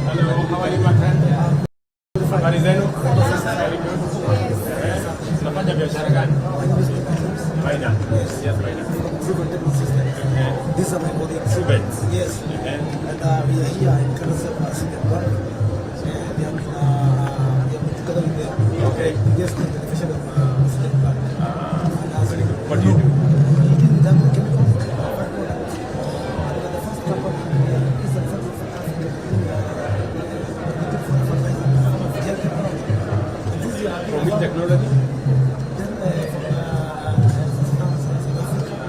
Hello, how are you, my friend? Habari zenu? Very good. Unafanya biashara gani? Raila. Yes, Raila. These are my colleagues. Students. Yes. And we are here in Kansas Bank. We have been together with them. Okay. Yes, the beneficiary of President Bank. Very good. What do you do? From which technology?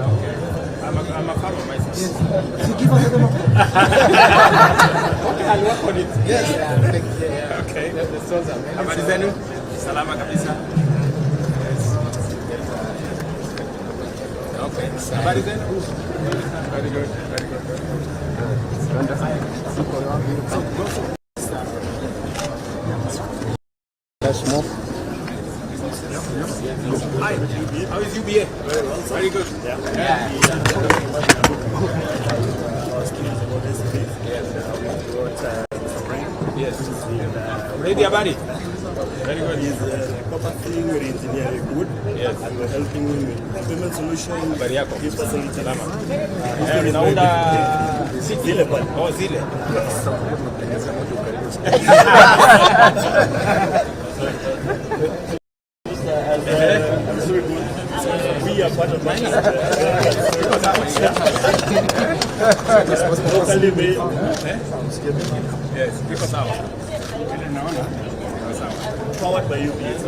Okay. I'm a farmer myself. Yes. So give us a demo. Okay, I'll work on it. Yes. Okay. Habari zenu? Salama kabisa. Yes. Okay. Habari zenu? Very good. Very good. Let's move. Hi. How is UBA? Very well. Very good. Yeah. Yes. Ready about it? Very good. He's property with engineering good. Yes. And we're helping him with payment solution. Habari yako? His facility. Salama. Naunda Zile pale. Oh, zile. Very good. We are part of that. Locally made. Yes, iko sawa. Powered by UPS.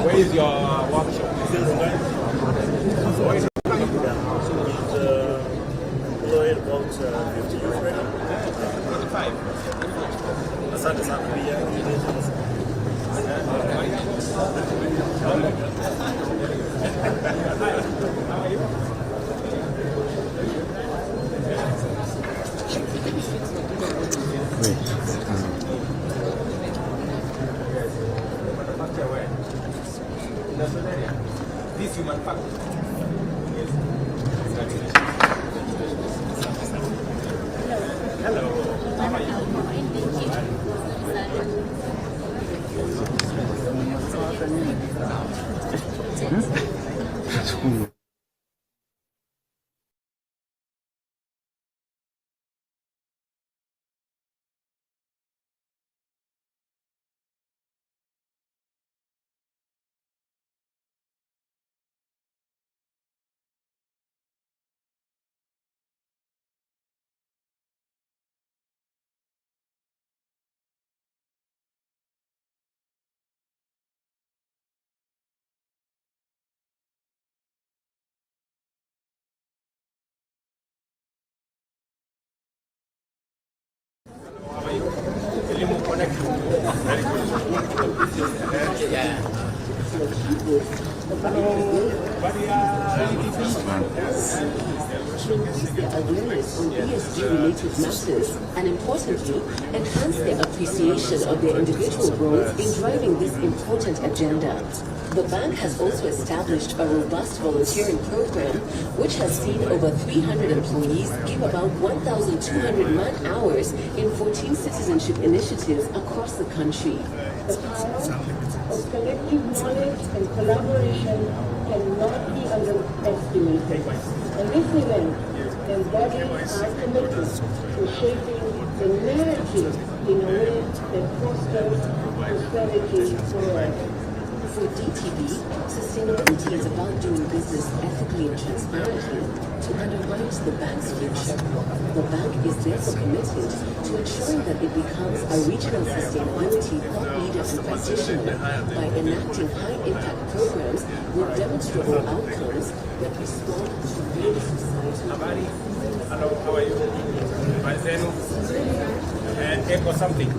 Where is your workshop? Employed about 50 years right now. 45. Asante sana pia. This you manufacture. connect. Very good. Yeah. Increase their awareness on ESG-related matters and, importantly, enhance their appreciation of their individual roles in driving this important agenda. The bank has also established a robust volunteering program, which has seen over 300 employees give about 1,200 man-hours in 14 citizenship initiatives across the country. The power of collective knowledge and collaboration cannot be underestimated. And this event embodies our commitment to shaping the narrative in a way that fosters prosperity for all. For DTV, sustainability is about doing business ethically and transparently to underwrite the bank's future. The bank is therefore committed to ensuring that it becomes a regional sustainability thought leader and practitioner by enacting high-impact programs with demonstrable outcomes that respond to real society. Hello, how are you? Maizeno? And echo something.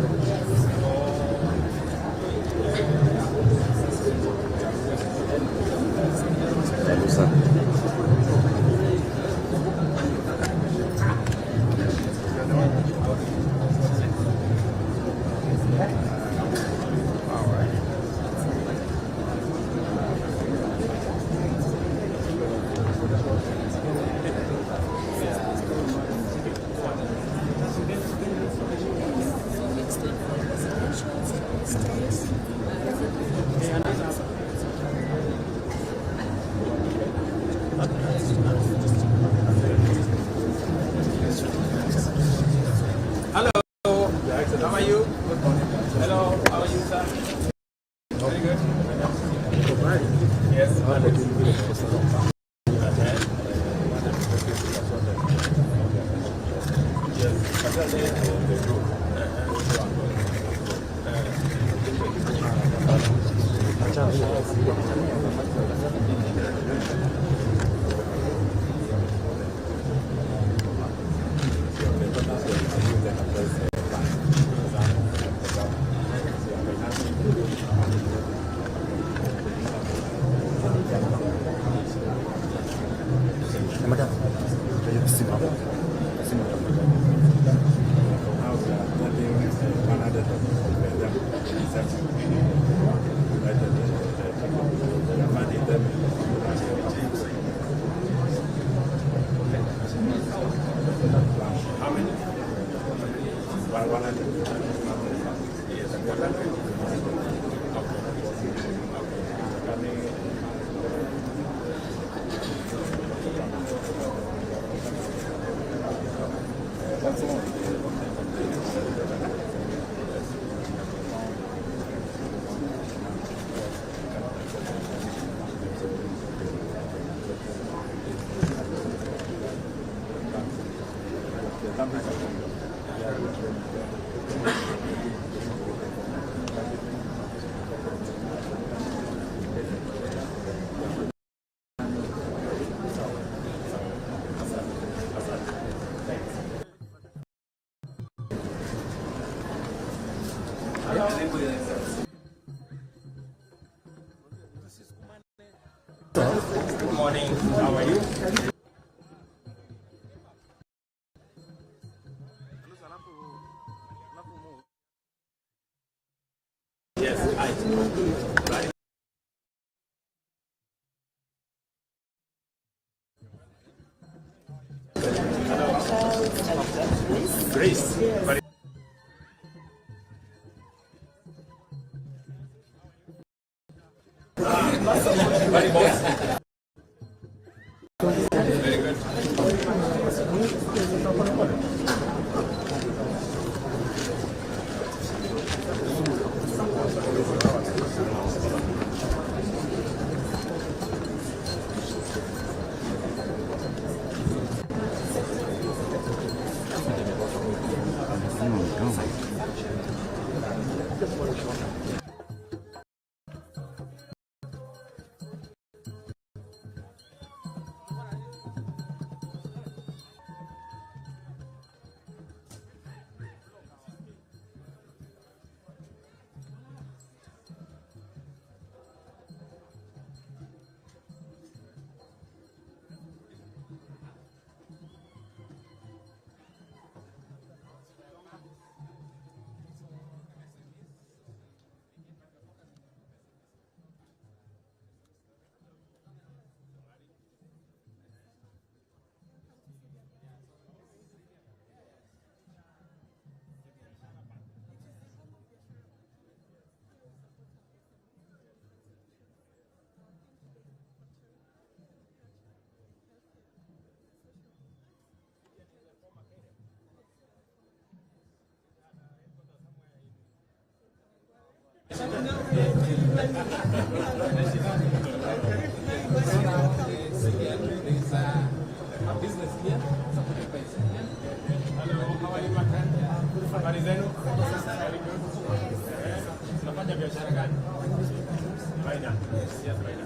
How are you? Hello, how are you, sir? Very good. Yes. Good morning. How are you? Yes, hi. Grace. Very boss. Very good. Habari zenu? Very good. Unafanya biashara gani? Faida. Yes, faida.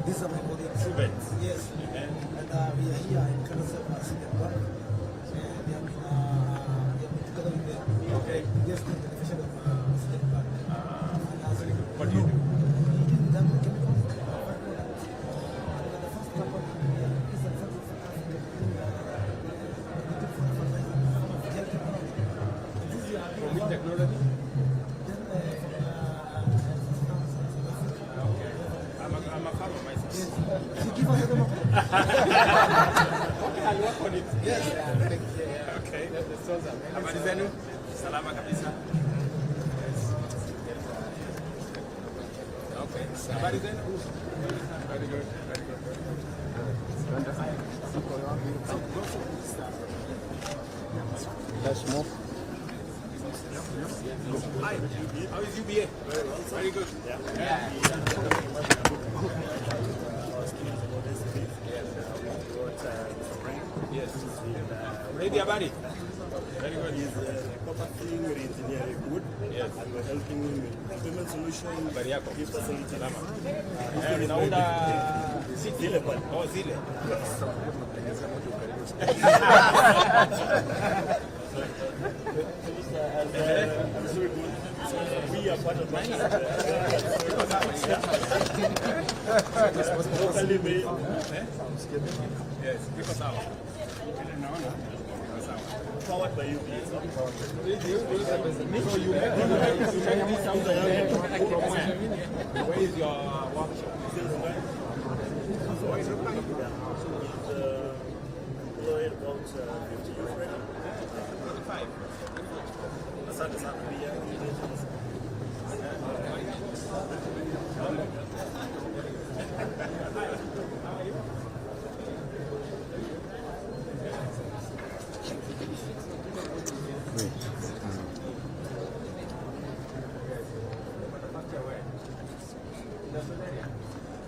These are my colleagues. Students. Yes. And we are here in CitizenTV. And we have been together with them. Okay. Yes, the delegation of President Bank. Very good. What do you do? From which technology? Okay. I'm a farmer myself. Okay, I'll work on it. Yes. Okay. Habari zenu? Salama kabisa. Okay. Habari zenu? Very good. Very good. Let's move. Hi. How is UBA? Very well. Very good. Yes. Ready, habari? Very good. He's property engineering good. Yes. And we're helping him with payment solution. Habari yako? Gift facility. Salama. Unaunda Zile pale. Oh, zile. That's very good. We are part of that. Locally made. Yes. Iko sawa. Powered by UPS. So you make this out from where? Where is your workshop? Employed about 50 youth right now. 45. Asante sana pia.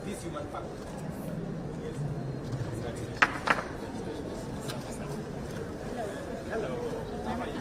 This you manufacture. Hello. How are you?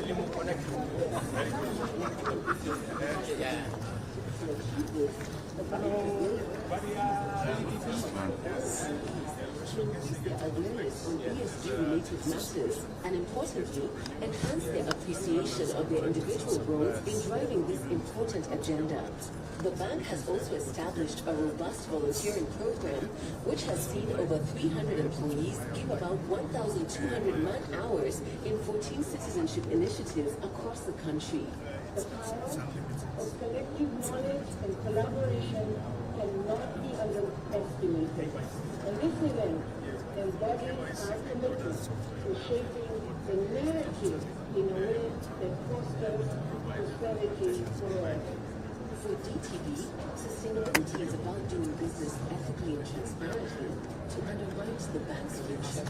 Elimu connect. Very good. Yeah. Hello. Awareness on ESG-related matters and, importantly, enhance their appreciation of their individual roles in driving this important agenda. The bank has also established a robust volunteering program, which has seen over 300 employees give about 1,200 man-hours in 14 citizenship initiatives across the country. The power of collective knowledge and collaboration cannot be underestimated. And this event embodies our commitment to shaping the narrative in a way that fosters prosperity for all. For DTV, sustainability is about doing business ethically and transparently to underwrite the bank's future.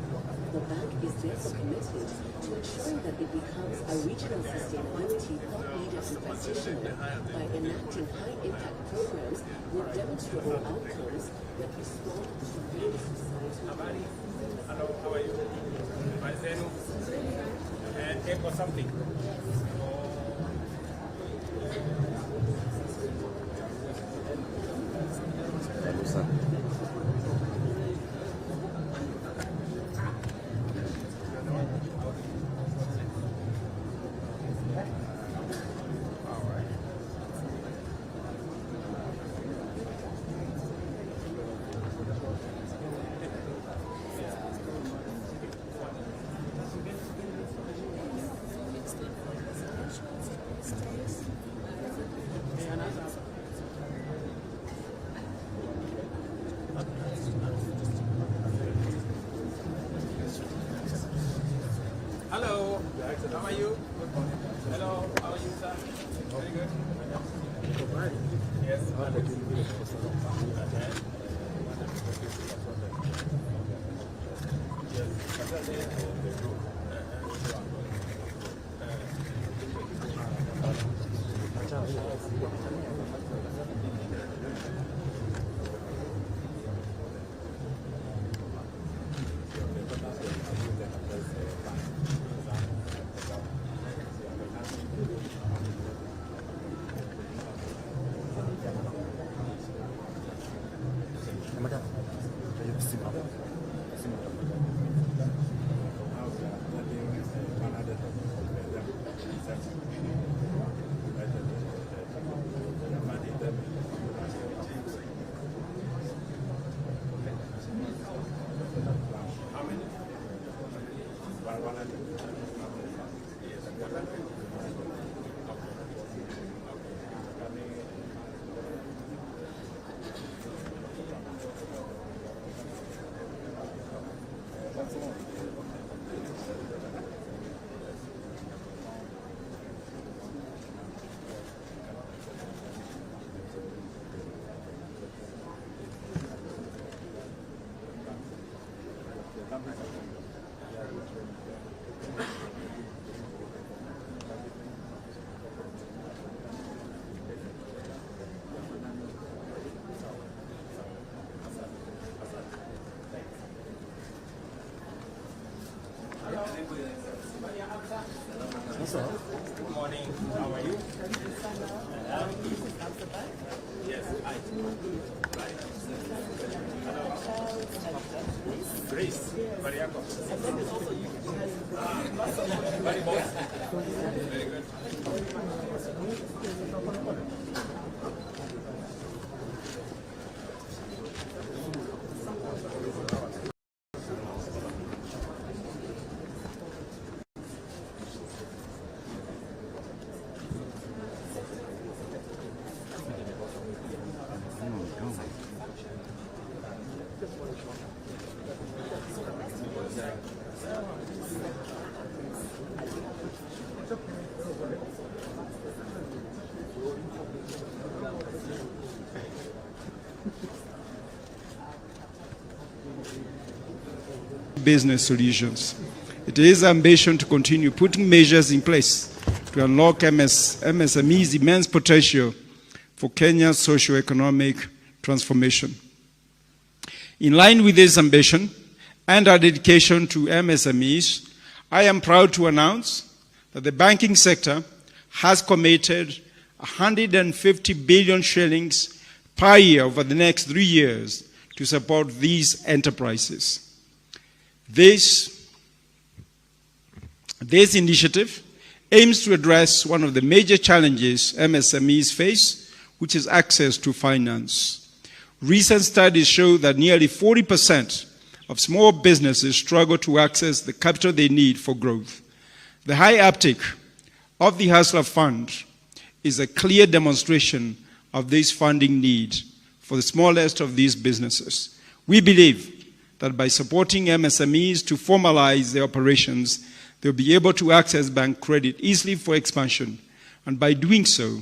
The bank is therefore committed to ensuring that it becomes a regional sustainability thought leader and practitioner by enacting high-impact programs with demonstrable outcomes that respond to real societal Habari. Hello, how are you? Maizenu. Echo something. How are you? Hello, how are you, sir? Very good. Yes. Good morning. How are you? Yes, hi. Grace. Mariako. Very boss. Very good. Business solutions. It is ambition to continue putting measures in place to unlock MSME's immense potential for Kenya's socio-economic transformation. In line with this ambition and our dedication to MSMEs, I am proud to announce that the banking sector has committed 150 billion shillings per year over the next 3 years to support these enterprises. This initiative aims to address one of the major challenges MSMEs face, which is access to finance. Recent studies show that nearly 40% of small businesses struggle to access the capital they need for growth. The high uptake of the Hustler Fund is a clear demonstration of this funding need for the smallest of these businesses. We believe that by supporting MSMEs to formalize their operations, they'll be able to access bank credit easily for expansion. And by doing so,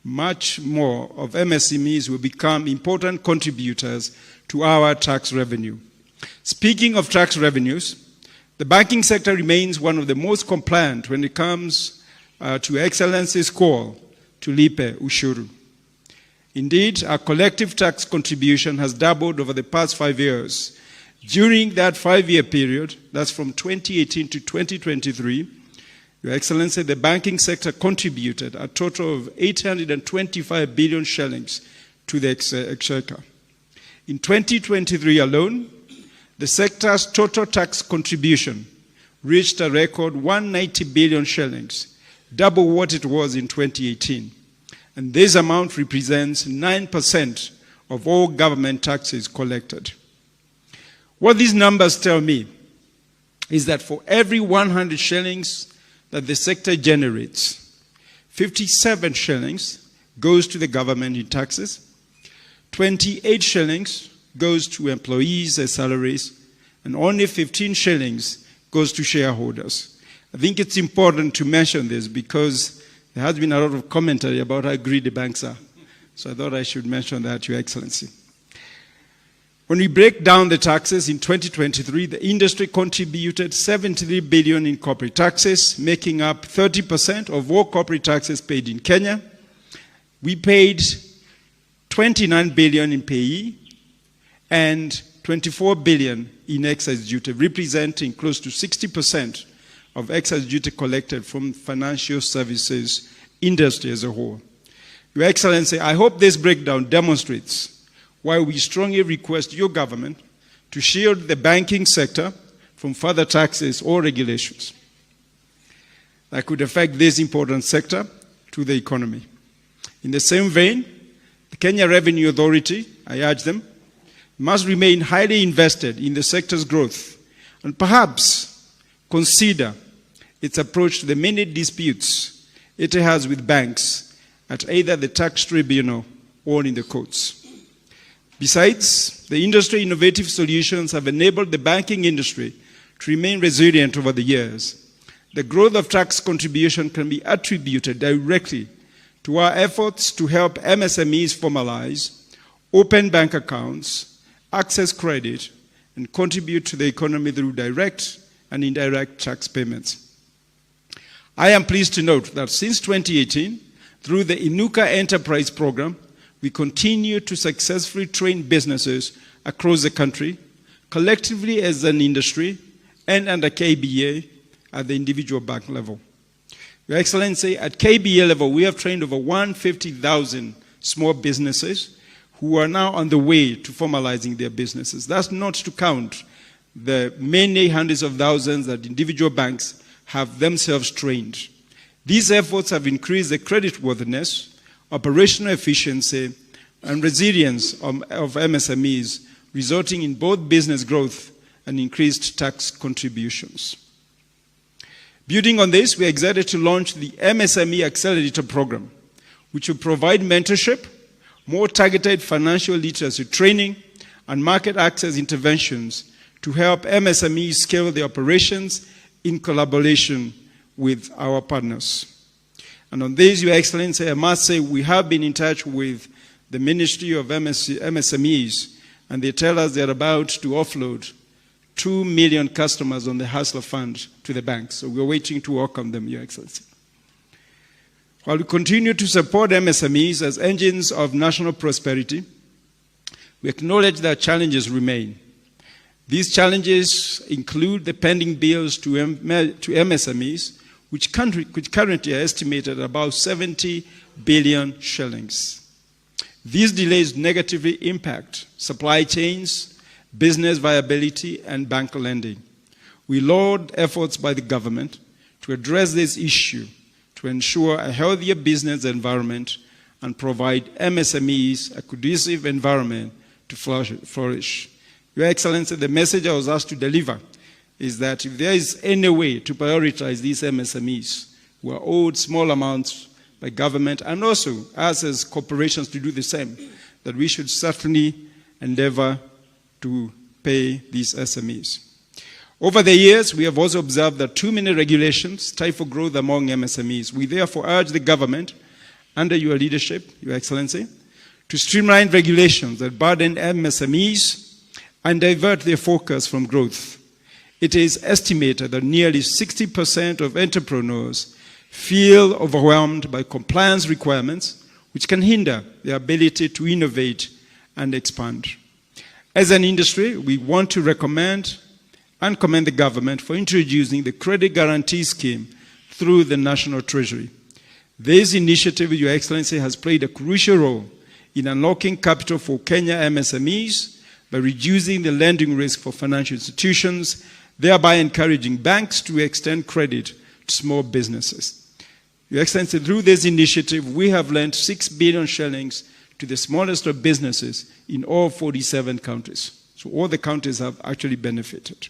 much more of MSMEs will become important contributors to our tax revenue. Speaking of tax revenues, the banking sector remains one of the most compliant when it comes to Excellency's call to lipe ushuru. Indeed, our collective tax contribution has doubled over the past 5 years. During that 5-year period, that's from 2018 to 2023, Your Excellency, the banking sector contributed a total of 825 billion shillings to the exchequer. In 2023 alone, the sector's total tax contribution reached a record 190 billion shillings, double what it was in 2018. And this amount represents 9% of all government taxes collected. What these numbers tell me is that for every 100 shillings that the sector generates, 57 shillings goes to the government in taxes, 28 shillings goes to employees' salaries, and only 15 shillings goes to shareholders. I think it's important to mention this because there has been a lot of commentary about how greedy banks are. So I thought I should mention that, Your Excellency. When we break down the taxes in 2023, the industry contributed 73 billion in corporate taxes, making up 30% of all corporate taxes paid in Kenya. We paid 29 billion in payee and 24 billion in excise duty, representing close to 60% of excise duty collected from financial services industry as a whole. Your Excellency, I hope this breakdown demonstrates why we strongly request your government to shield the banking sector from further taxes or regulations that could affect this important sector to the economy. In the same vein, the Kenya Revenue Authority, I urge them, must remain highly invested in the sector's growth and perhaps consider its approach to the many disputes it has with banks at either the tax tribunal or in the courts. Besides, the industry innovative solutions have enabled the banking industry to remain resilient over the years. The growth of tax contribution can be attributed directly to our efforts to help MSMEs formalize, open bank accounts, access credit, and contribute to the economy through direct and indirect tax payments. I am pleased to note that since 2018, through the Inuka Enterprise Program, we continue to successfully train businesses across the country, collectively as an industry, and under KBA at the individual bank level. Your Excellency, at KBA level, we have trained over 150,000 small businesses who are now on the way to formalizing their businesses. That's not to count the many hundreds of thousands that individual banks have themselves trained. These efforts have increased the creditworthiness, operational efficiency, and resilience of MSMEs, resulting in both business growth and increased tax contributions. Building on this, we are excited to launch the MSME Accelerator Program, which will provide mentorship, more targeted financial literacy training, and market access interventions to help MSMEs scale their operations in collaboration with our partners. And on this, Your Excellency, I must say we have been in touch with the Ministry of MSMEs, and they tell us they're about to offload 2 million customers on the Hustler Fund to the banks. So we're waiting to welcome them, Your Excellency. While we continue to support MSMEs as engines of national prosperity, we acknowledge that challenges remain. These challenges include the pending bills to MSMEs, which currently are estimated at about 70 billion shillings. These delays negatively impact supply chains, business viability, and bank lending. We laud efforts by the government to address this issue to ensure a healthier business environment and provide MSMEs a conducive environment to flourish. Your Excellency, the message I was asked to deliver is that if there is any way to prioritize these MSMEs who are owed small amounts by government and also us as corporations to do the same, that we should certainly endeavor to pay these SMEs. Over the years, we have also observed that too many regulations stifle growth among MSMEs. We therefore urge the government, under your leadership, Your Excellency, to streamline regulations that burden MSMEs and divert their focus from growth. It is estimated that nearly 60% of entrepreneurs feel overwhelmed by compliance requirements, which can hinder their ability to innovate and expand. As an industry, we want to recommend and commend the government for introducing the Credit Guarantee Scheme through the National Treasury. This initiative, Your Excellency, has played a crucial role in unlocking capital for Kenya MSMEs by reducing the lending risk for financial institutions, thereby encouraging banks to extend credit to small businesses. Your Excellency, through this initiative, we have lent 6 billion shillings to the smallest of businesses in all 47 counties. So all the counties have actually benefited.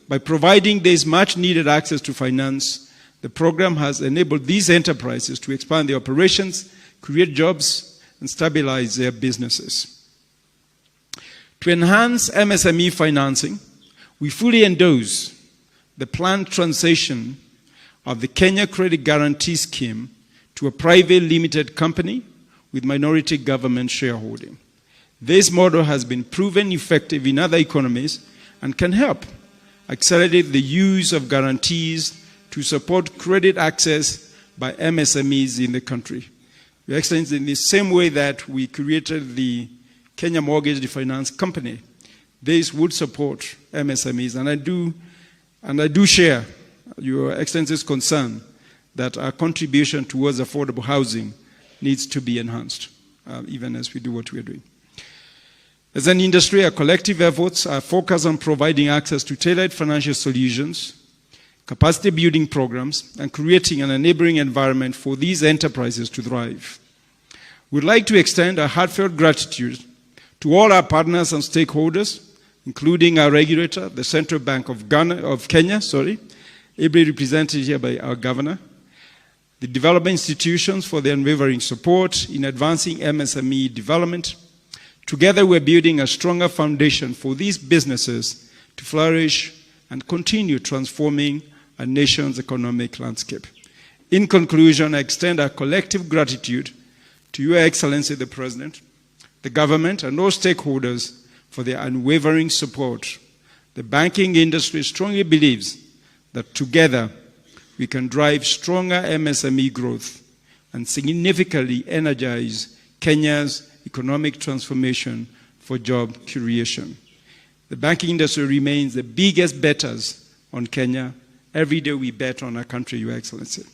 By providing this much-needed access to finance, the program has enabled these enterprises to expand their operations, create jobs, and stabilize their businesses. To enhance MSME financing, we fully endorse the planned transition of the Kenya Credit Guarantee Scheme to a private limited company with minority government shareholding. This model has been proven effective in other economies and can help accelerate the use of guarantees to support credit access by MSMEs in the country. Your Excellency, in the same way that we created the Kenya Mortgage Refinance Company, this would support MSMEs, and I do share Your Excellency's concern that our contribution towards affordable housing needs to be enhanced, even as we do what we are doing. As an industry, our collective efforts are focused on providing access to tailored financial solutions, capacity building programs, and creating an enabling environment for these enterprises to thrive. We'd like to extend our heartfelt gratitude to all our partners and stakeholders, including our regulator, the Central Bank of Kenya, ably represented here by our governor, the development institutions for their unwavering support in advancing MSME development. Together, we're building a stronger foundation for these businesses to flourish and continue transforming our nation's economic landscape. In conclusion, I extend our collective gratitude to Your Excellency the President, the government, and all stakeholders for their unwavering support. The banking industry strongly believes that together we can drive stronger MSME growth and significantly energize Kenya's economic transformation for job creation. The banking industry remains the biggest betters on Kenya. Every day we bet on our country, Your Excellency.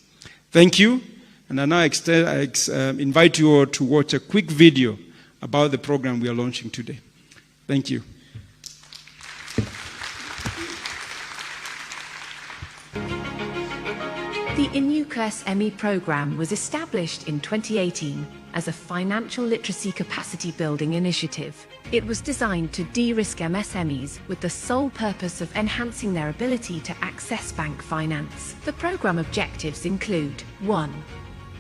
Thank you, and I now invite you all to watch a quick video about the program we are launching today. Thank you. The Inuka SME program was established in 2018 as a financial literacy capacity building initiative. It was designed to de-risk MSMEs with the sole purpose of enhancing their ability to access bank finance. The program objectives include 1.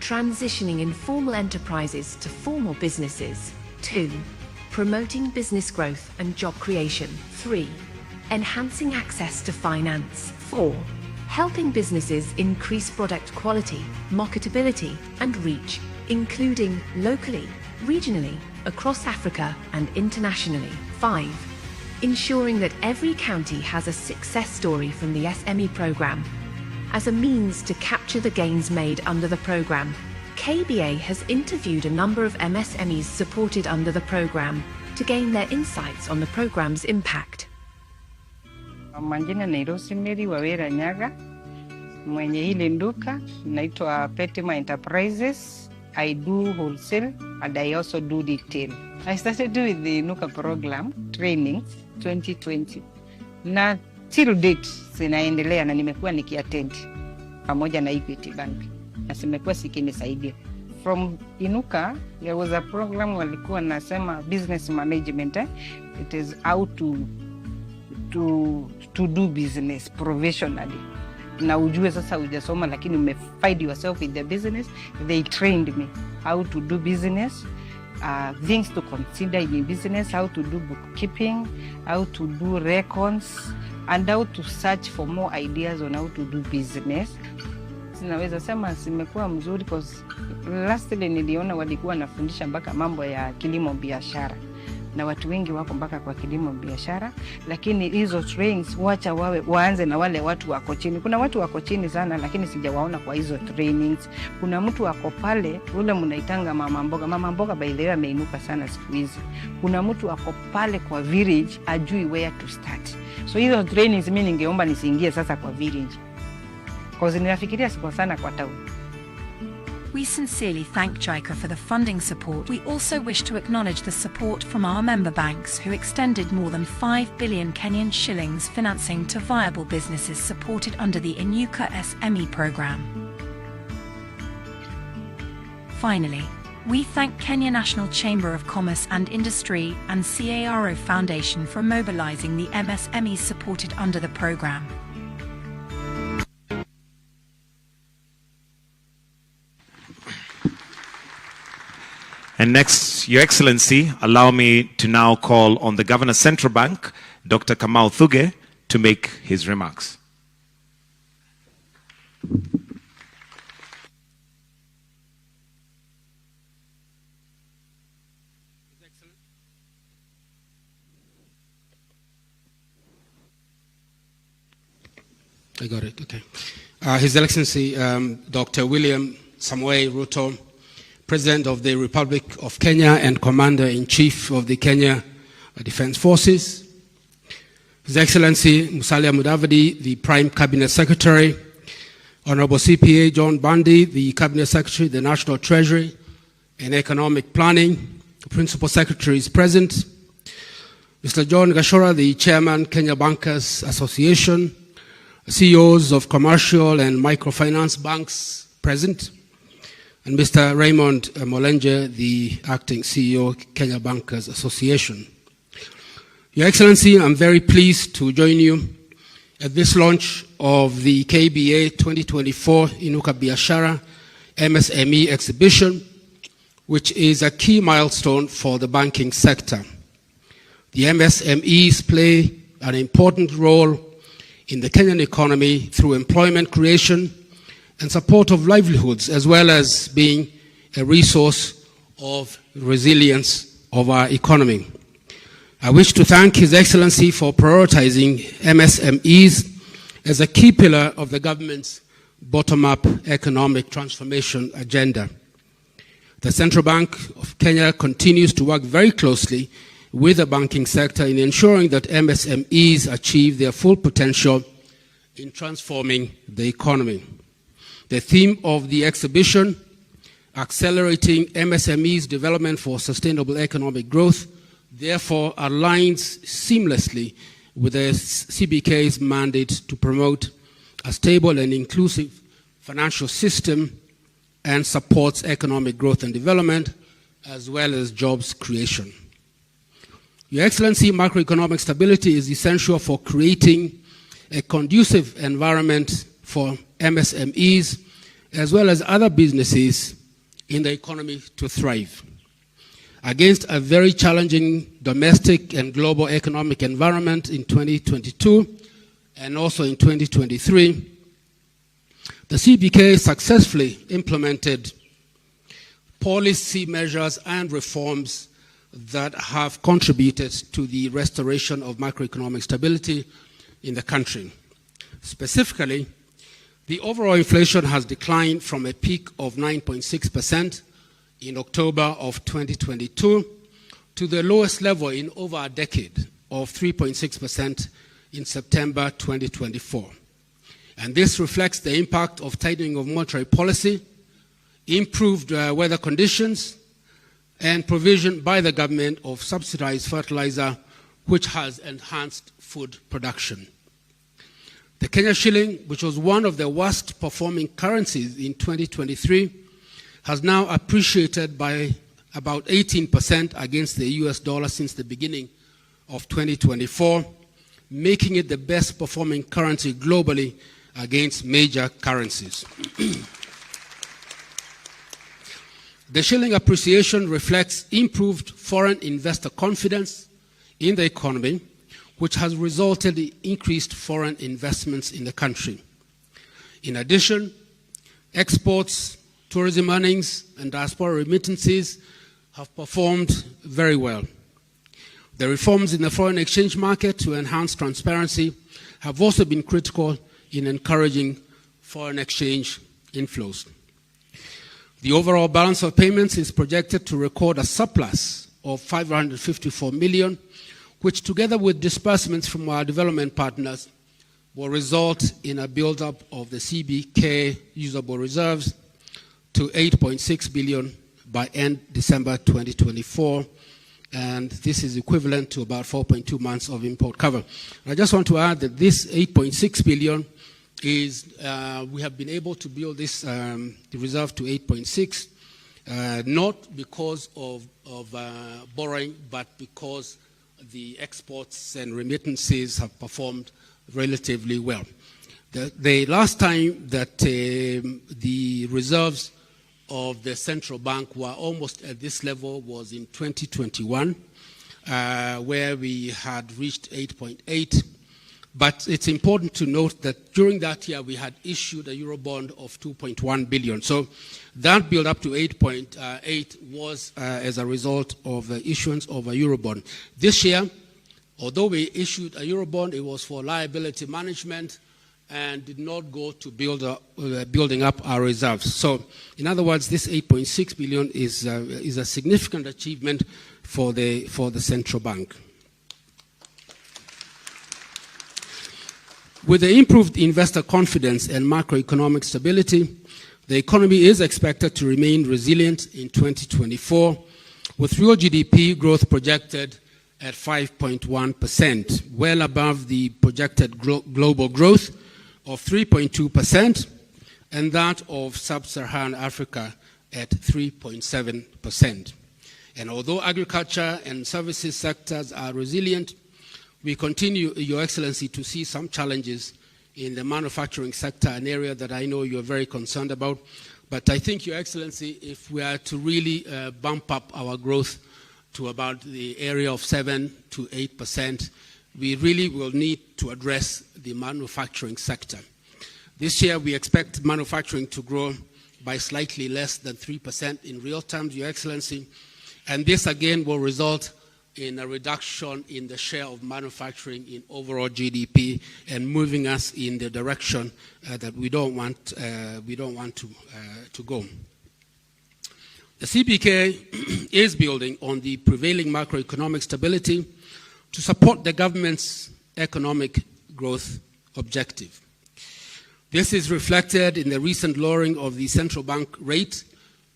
Transitioning informal enterprises to formal businesses. 2. Promoting business growth and job creation. 3. Enhancing access to finance. 4. Helping businesses increase product quality, marketability, and reach, including locally, regionally, across Africa, and internationally. 5. Ensuring that every county has a success story from the SME program. As a means to capture the gains made under the program, KBA has interviewed a number of MSMEs supported under the program to gain their insights on the program's impact. Majina ni Rosemary Wawera Nyaga, mwenye hili nduka, naitwa Petima Enterprises. I do wholesale and I also do retail. I started with the Nuka program training 2020. Na till date sinaendelea na nimekuwa nikiattend pamoja na Equity Bank. Na simekuwa sikinisaidia. From Inuka, there was a program walikuwa nasema business management. It is how to do business professionally. Na ujue sasa hujasoma lakini umefind yourself in the business. They trained me how to do business, things to consider in business, how to do bookkeeping, how to do records, and how to search for more ideas on how to do business. Sinaweza sema simekuwa mzuri because lastly niliona walikuwa nafundisha mpaka mambo ya kilimo biashara. Na watu wengi wako mpaka kwa kilimo biashara, lakini hizo trainings wacha waanze na wale watu wako chini. Kuna watu wako chini sana lakini sijawaona kwa hizo trainings. Kuna mtu wako pale ule mnaitanga mama mboga. Mama mboga by the way ameinuka sana siku hizi. Kuna mtu wako pale kwa village ajui where to start. So hizo trainings mimi ningeomba nisiingie sasa kwa village. Because ninafikiria siko sana kwa town. We sincerely thank JICA for the funding support. We also wish to acknowledge the support from our member banks who extended more than 5 billion Kenyan shillings financing to viable businesses supported under the Inuka SME program. Finally, we thank Kenya National Chamber of Commerce and Industry and CARO Foundation for mobilizing the MSMEs supported under the program. And next, Your Excellency, allow me to now call on the Governor Central Bank, Dr. Kamau Thuge, to make his remarks. I got it, okay. His Excellency Dr. William Samoei Ruto, President of the Republic of Kenya and Commander-in-Chief of the Kenya Defense Forces, His Excellency Musalia Mudavadi, the Prime Cabinet Secretary, Honorable CPA John Bundy, the Cabinet Secretary, the National Treasury and Economic Planning, the Principal Secretary is present, Mr. John Gashora, the Chairman, Kenya Bankers Association, CEOs of commercial and microfinance banks present, and Mr. Raymond Molenje, the Acting CEO, Kenya Bankers Association. Your Excellency, I'm very pleased to join you at this launch of the KBA 2024 Inuka Biashara MSME exhibition, which is a key milestone for the banking sector. The MSMEs play an important role in the Kenyan economy through employment creation and support of livelihoods, as well as being a resource of resilience of our economy. I wish to thank His Excellency for prioritizing MSMEs as a key pillar of the government's bottom-up economic transformation agenda. The Central Bank of Kenya continues to work very closely with the banking sector in ensuring that MSMEs achieve their full potential in transforming the economy. The theme of the exhibition, Accelerating MSMEs Development for Sustainable Economic Growth, therefore aligns seamlessly with the CBK's mandate to promote a stable and inclusive financial system and supports economic growth and development, as well as jobs creation. Your Excellency, macroeconomic stability is essential for creating a conducive environment for MSMEs, as well as other businesses in the economy to thrive. Against a very challenging domestic and global economic environment in 2022 and also in 2023, the CBK successfully implemented policy measures and reforms that have contributed to the restoration of macroeconomic stability in the country. Specifically, the overall inflation has declined from a peak of 9.6% in October of 2022 to the lowest level in over a decade of 3.6% in September 2024. And this reflects the impact of tightening of monetary policy, improved weather conditions, and provision by the government of subsidized fertilizer, which has enhanced food production. The Kenya shilling, which was one of the worst performing currencies in 2023, has now appreciated by about 18% against the US dollar since the beginning of 2024, making it the best performing currency globally against major currencies. The shilling appreciation reflects improved foreign investor confidence in the economy, which has resulted in increased foreign investments in the country. In addition, exports, tourism earnings, and diaspora remittances have performed very well. The reforms in the foreign exchange market to enhance transparency have also been critical in encouraging foreign exchange inflows. The overall balance of payments is projected to record a surplus of 554 million, which together with disbursements from our development partners will result in a build-up of the CBK usable reserves to 8.6 billion by end December 2024, and this is equivalent to about 4.2 months of import cover. I just want to add that this 8.6 billion is, we have been able to build this the reserve to 8.6, not because of borrowing, but because the exports and remittances have performed relatively well. The last time that the reserves of the central bank were almost at this level was in 2021, where we had reached 8.8. But it's important to note that during that year we had issued a Eurobond of 2.1 billion. So that build up to 8.8 was as a result of the issuance of a Eurobond. This year, although we issued a Eurobond, it was for liability management and did not go to building up our reserves. So, in other words, this 8.6 billion is a significant achievement for the central bank. With the improved investor confidence and macroeconomic stability, the economy is expected to remain resilient in 2024, with real GDP growth projected at 5.1%, well above the projected global growth of 3.2%, and that of sub-Saharan Africa at 3.7%. And although agriculture and services sectors are resilient, we continue, Your Excellency, to see some challenges in the manufacturing sector, an area that I know you're very concerned about. But I think, Your Excellency, if we are to really bump up our growth to about the area of 7 to 8%, we really will need to address the manufacturing sector. This year, we expect manufacturing to grow by slightly less than 3% in real terms, Your Excellency. And this, again, will result in a reduction in the share of manufacturing in overall GDP and moving us in the direction that we don't want to go. The CBK is building on the prevailing macroeconomic stability to support the government's economic growth objective. This is reflected in the recent lowering of the central bank rate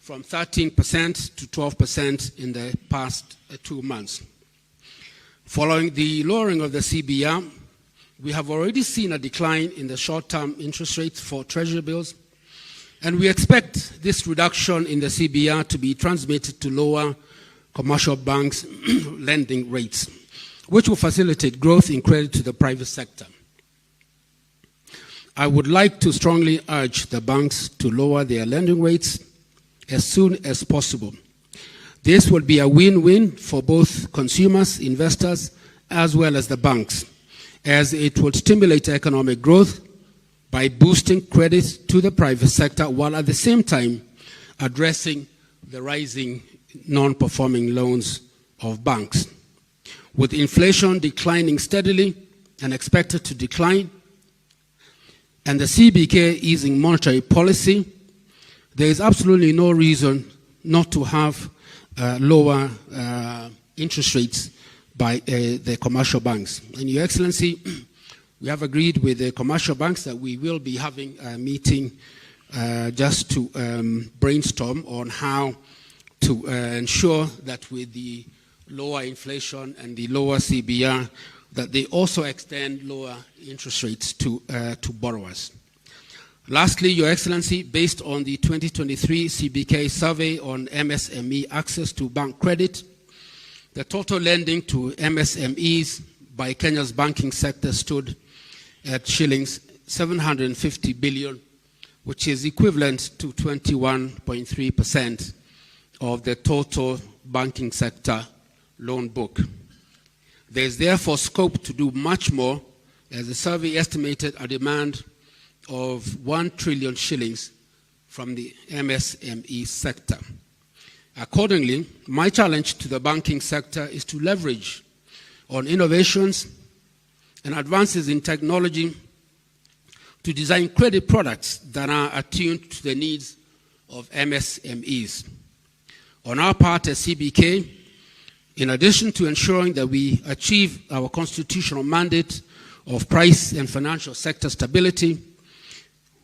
from 13% to 12% in the past 2 months. Following the lowering of the CBR, we have already seen a decline in the short-term interest rates for Treasury bills, and we expect this reduction in the CBR to be transmitted to lower commercial banks' lending rates, which will facilitate growth in credit to the private sector. I would like to strongly urge the banks to lower their lending rates as soon as possible. This will be a win-win for both consumers, investors, as well as the banks, as it will stimulate economic growth by boosting credit to the private sector while at the same time addressing the rising non-performing loans of banks. With inflation declining steadily and expected to decline, and the CBK easing monetary policy, there is absolutely no reason not to have lower interest rates by the commercial banks. And Your Excellency, we have agreed with the commercial banks that we will be having a meeting just to brainstorm on how to ensure that with the lower inflation and the lower CBR, that they also extend lower interest rates to borrowers. Lastly, Your Excellency, based on the 2023 CBK survey on MSME access to bank credit, the total lending to MSMEs by Kenya's banking sector stood at shillings 750 billion, which is equivalent to 21.3% of the total banking sector loan book. There is therefore scope to do much more, as the survey estimated a demand of 1 trillion shillings from the MSME sector. Accordingly, my challenge to the banking sector is to leverage on innovations and advances in technology to design credit products that are attuned to the needs of MSMEs. On our part as CBK, in addition to ensuring that we achieve our constitutional mandate of price and financial sector stability,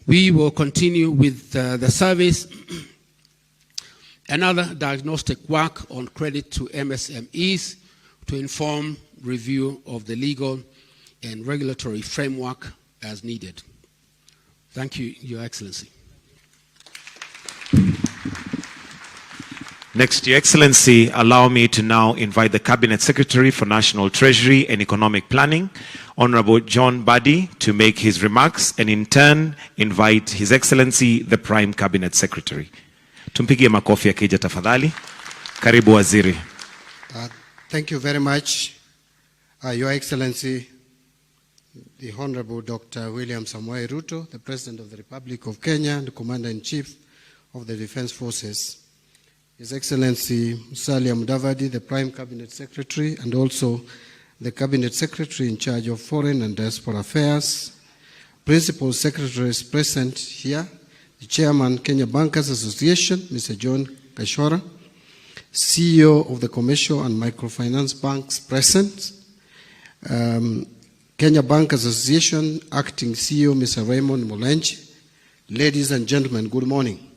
we will continue with the surveys and other diagnostic work on credit to MSMEs to inform review of the legal and regulatory framework as needed. Thank you, Your Excellency. Next, Your Excellency, allow me to now invite the Cabinet Secretary for National Treasury and Economic Planning, Honorable John Badi, to make his remarks, and in turn invite His Excellency the Prime Cabinet Secretary. Tumpigie makofi akija tafadhali. Karibu Waziri. Thank you very much, Your Excellency, the Honorable Dr. William Samoei Ruto, the President of the Republic of Kenya and the Commander-in-Chief of the Defense Forces. His Excellency Musalia Mudavadi, the Prime Cabinet Secretary, and also the Cabinet Secretary in charge of Foreign and Diaspora Affairs, principal secretaries present here, the chairman, Kenya Bankers Association, Mr. John Kashora, CEO of the Commercial and Microfinance Banks present, Kenya Bankers Association, acting CEO, Mr. Raymond Molenchi. Ladies and gentlemen, good morning.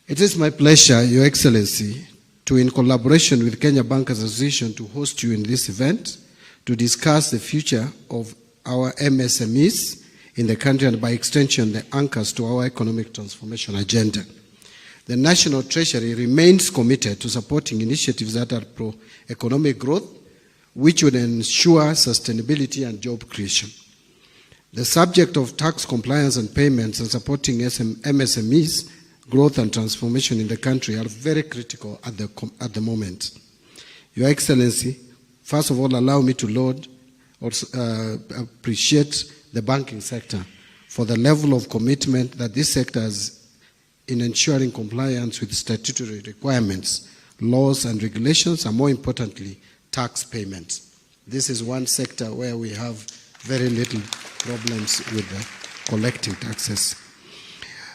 It is my pleasure, Your Excellency, to, in collaboration with Kenya Bankers Association, to host you in this event to discuss the future of our MSMEs in the country and by extension the anchors to our economic transformation agenda. The National Treasury remains committed to supporting initiatives that are pro-economic growth, which would ensure sustainability and job creation. The subject of tax compliance and payments and supporting MSMEs growth and transformation in the country are very critical at the moment. Your Excellency, first of all, allow me to appreciate the banking sector for the level of commitment that this sector has in ensuring compliance with statutory requirements, laws and regulations, and more importantly, tax payments. This is one sector where we have very little problems with collecting taxes.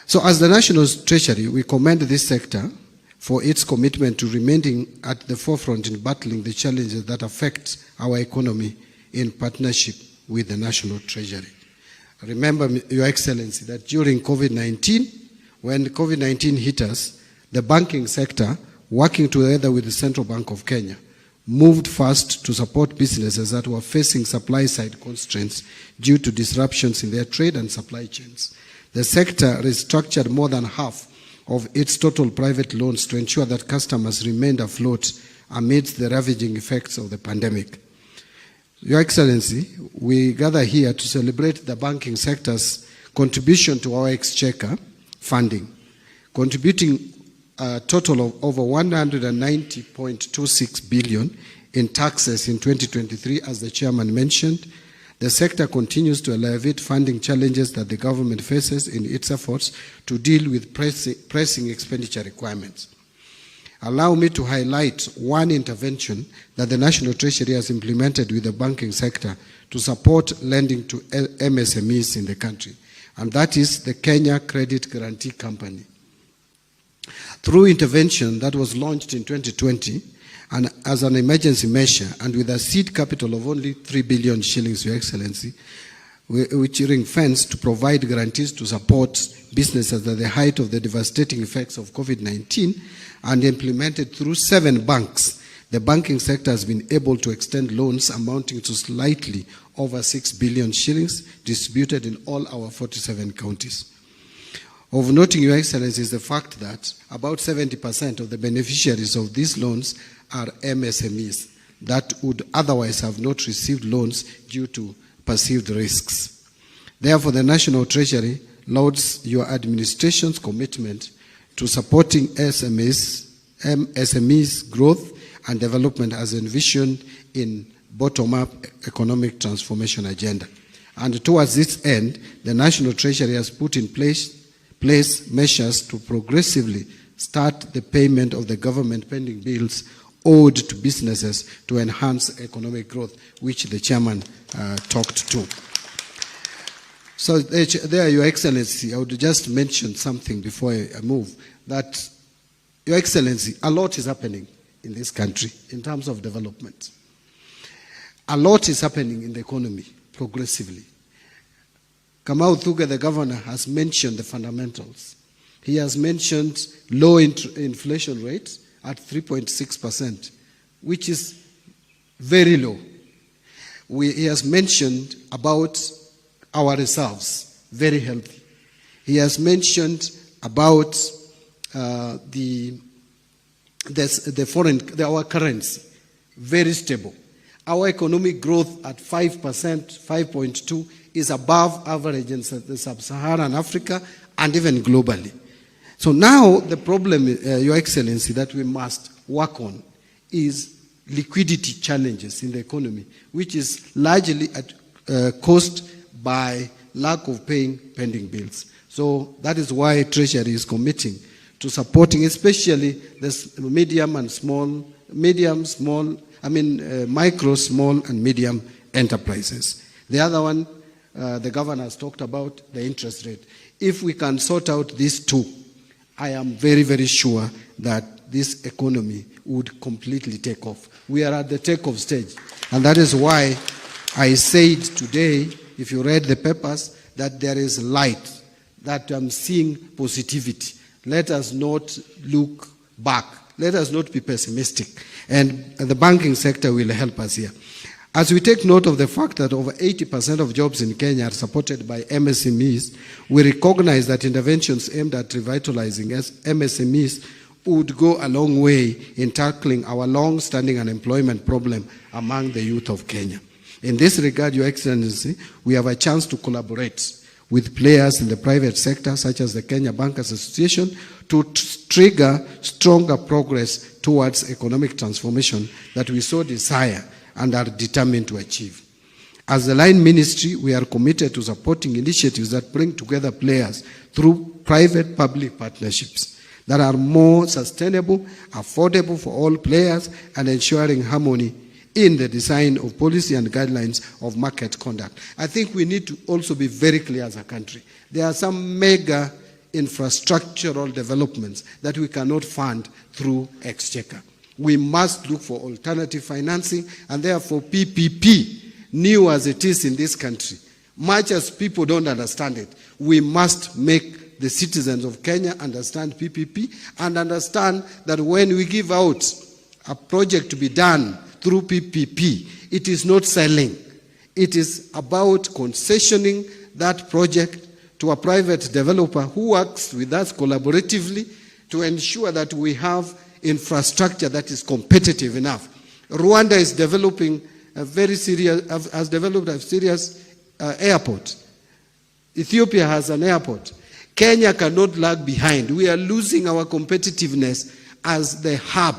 So as the National Treasury, we commend this sector for its commitment to remaining at the forefront in battling the challenges that affect our economy in partnership with the National Treasury. Remember, Your Excellency, that during COVID-19, when COVID-19 hit us, the banking sector, working together with the Central Bank of Kenya, moved fast to support businesses that were facing supply-side constraints due to disruptions in their trade and supply chains. The sector restructured more than half of its total private loans to ensure that customers remained afloat amidst the ravaging effects of the pandemic. Your Excellency, we gather here to celebrate the banking sector's contribution to our exchequer funding, contributing a total of over 190.26 billion in taxes in 2023, as the chairman mentioned. The sector continues to alleviate funding challenges that the government faces in its efforts to deal with pressing expenditure requirements. Allow me to highlight one intervention that the National Treasury has implemented with the banking sector to support lending to MSMEs in the country, and that is the Kenya Credit Guarantee Company. Through intervention that was launched in 2020 and as an emergency measure and with a seed capital of only 3 billion shillings, Your Excellency, which ring-fenced to provide guarantees to support businesses at the height of the devastating effects of COVID-19 and implemented through 7 banks, the banking sector has been able to extend loans amounting to slightly over 6 billion shillings distributed in all our 47 counties. Of noting, Your Excellency, is the fact that about 70% of the beneficiaries of these loans are MSMEs that would otherwise have not received loans due to perceived risks. Therefore, the National Treasury lauds your administration's commitment to supporting MSMEs growth and development as envisioned in bottom-up economic transformation agenda. And towards this end, the National Treasury has put in place measures to progressively start the payment of the government pending bills owed to businesses to enhance economic growth, which the chairman talked to. So there, Your Excellency, I would just mention something before I move, that, Your Excellency, a lot is happening in this country in terms of development. A lot is happening in the economy progressively. Kamau Thuge, the governor, has mentioned the fundamentals. He has mentioned low inflation rates at 3.6%, which is very low. He has mentioned about our reserves, very healthy. He has mentioned about our currency, very stable. Our economic growth at 5%, 5.2%, is above average in the sub-Saharan Africa and even globally. So now the problem, Your Excellency, that we must work on is liquidity challenges in the economy, which is largely caused by lack of paying pending bills. So that is why Treasury is committing to supporting especially the micro, small, and medium enterprises. The other one, the governor has talked about, the interest rate. If we can sort out these two, I am very, very sure that this economy would completely take off. We are at the takeoff stage. And that is why I said today, if you read the papers, that there is light, that I'm seeing positivity. Let us not look back. Let us not be pessimistic. And the banking sector will help us here. As we take note of the fact that over 80% of jobs in Kenya are supported by MSMEs, we recognize that interventions aimed at revitalizing MSMEs would go a long way in tackling our long-standing unemployment problem among the youth of Kenya. In this regard, Your Excellency, we have a chance to collaborate with players in the private sector, such as the Kenya Bankers Association, to trigger stronger progress towards economic transformation that we so desire and are determined to achieve. As the Line Ministry, we are committed to supporting initiatives that bring together players through private-public partnerships that are more sustainable, affordable for all players, and ensuring harmony in the design of policy and guidelines of market conduct. I think we need to also be very clear as a country. There are some mega infrastructural developments that we cannot fund through exchequer. We must look for alternative financing, and therefore PPP, new as it is in this country, much as people don't understand it, we must make the citizens of Kenya understand PPP and understand that when we give out a project to be done through PPP, it is not selling. It is about concessioning that project to a private developer who works with us collaboratively to ensure that we have infrastructure that is competitive enough. Rwanda is developing has developed a serious airport. Ethiopia has an airport. Kenya cannot lag behind. We are losing our competitiveness as the hub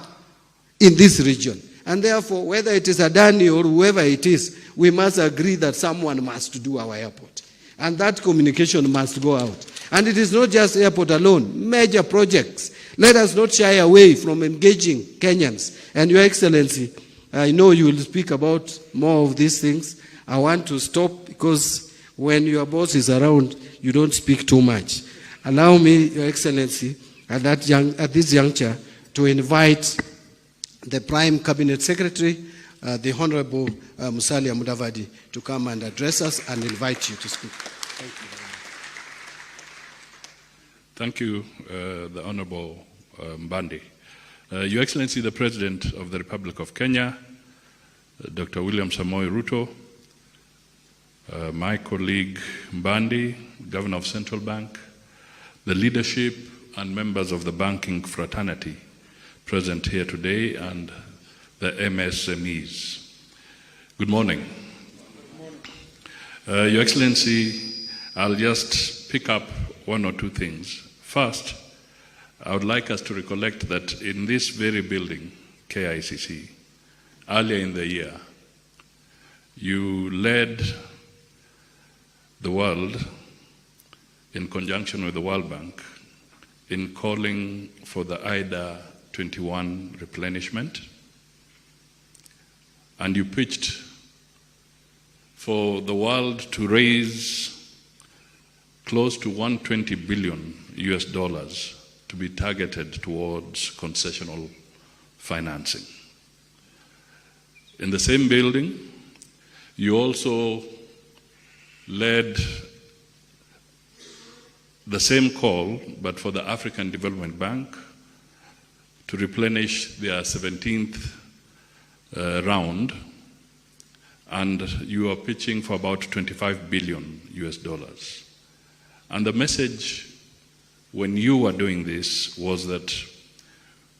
in this region. And therefore, whether it is Adani or whoever it is, we must agree that someone must do our airport. And that communication must go out. And it is not just airport alone, major projects. Let us not shy away from engaging Kenyans. And Your Excellency, I know you will speak about more of these things. I want to stop because when your boss is around, you don't speak too much. Allow me, Your Excellency, at this juncture, to invite the Prime Cabinet Secretary, the Honorable Musalia Mudavadi, to come and address us and invite you to speak. Thank you. Thank you, the Honorable Mbandi. Your Excellency, the President of the Republic of Kenya, Dr. William Samoei Ruto, my colleague Mbandi, Governor of Central Bank, the leadership and members of the banking fraternity present here today, and the MSMEs. Good morning. Your Excellency, I'll just pick up one or two things. First, I would like us to recollect that in this very building, KICC, earlier in the year, you led the world, in conjunction with the World Bank, in calling for the IDA 21 replenishment, and you pitched for the world to raise close to $120 billion to be targeted towards concessional financing. In the same building, you also led the same call, but for the African Development Bank, to replenish their 17th round, and you are pitching for about $25 billion. And the message when you were doing this was that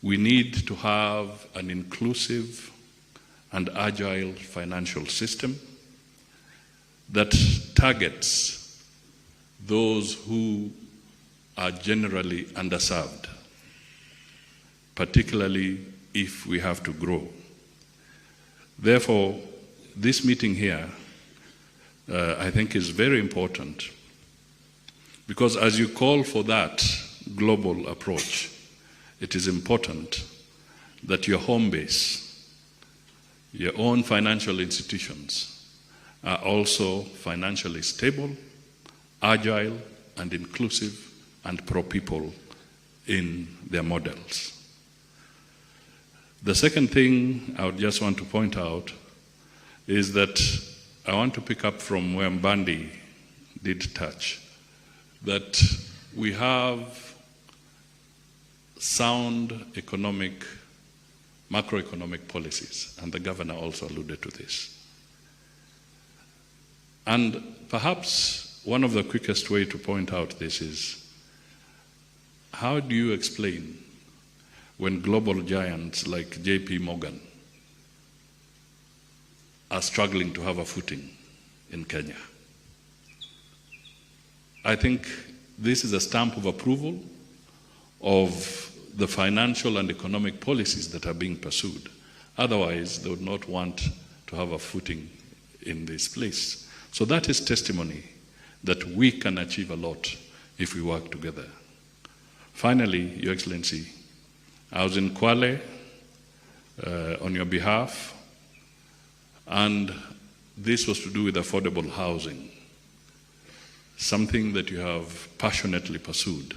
we need to have an inclusive and agile financial system that targets those who are generally underserved, particularly if we have to grow. Therefore, this meeting here, I think, is very important, because as you call for that global approach, it is important that your home base, your own financial institutions, are also financially stable, agile, and inclusive, and pro-people in their models. The second thing I would just want to point out is that I want to pick up from where Mbandi did touch, that we have sound macroeconomic policies, and the governor also alluded to this. And perhaps one of the quickest way to point out this is, how do you explain when global giants like JP Morgan are struggling to have a footing in Kenya? I think this is a stamp of approval of the financial and economic policies that are being pursued. Otherwise, they would not want to have a footing in this place. So that is testimony that we can achieve a lot if we work together. Finally, Your Excellency, I was in Kwale on your behalf, and this was to do with affordable housing, something that you have passionately pursued.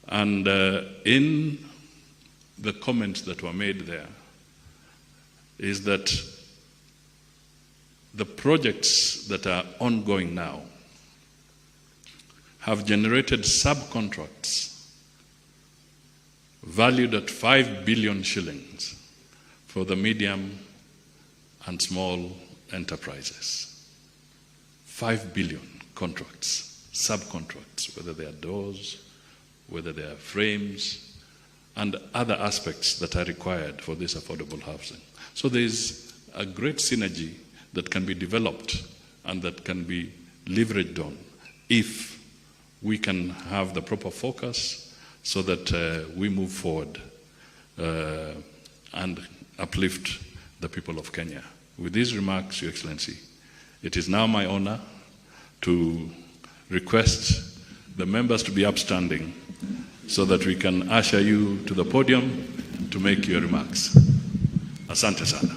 And in the comments that were made there is that the projects that are ongoing now have generated subcontracts valued at 5 billion shillings for the medium and small enterprises. 5 billion contracts, subcontracts, whether they are doors, whether they are frames, and other aspects that are required for this affordable housing. So there is a great synergy that can be developed and that can be leveraged on if we can have the proper focus so that we move forward and uplift the people of Kenya. With these remarks, Your Excellency, it is now my honor to request the members to be upstanding so that we can usher you to the podium to make your remarks. Asante sana.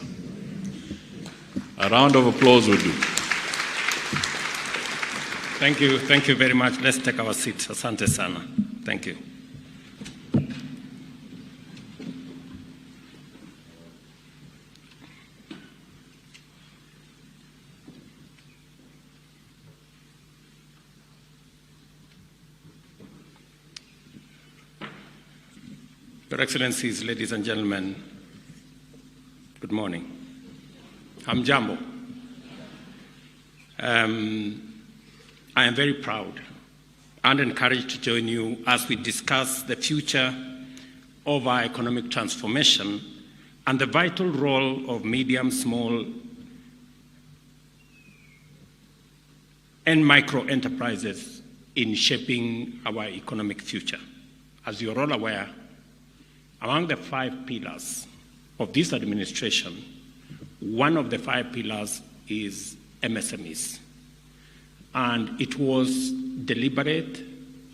A round of applause will do. Thank you very much. Let's take our seats. Asante sana. Thank you. Your Excellencies, ladies and gentlemen, good morning. Hamjambo. I am very proud and encouraged to join you as we discuss the future of our economic transformation and the vital role of medium, small, and micro enterprises in shaping our economic future. As you are all aware, among the 5 pillars of this administration, one of the 5 pillars is MSMEs. And it was deliberate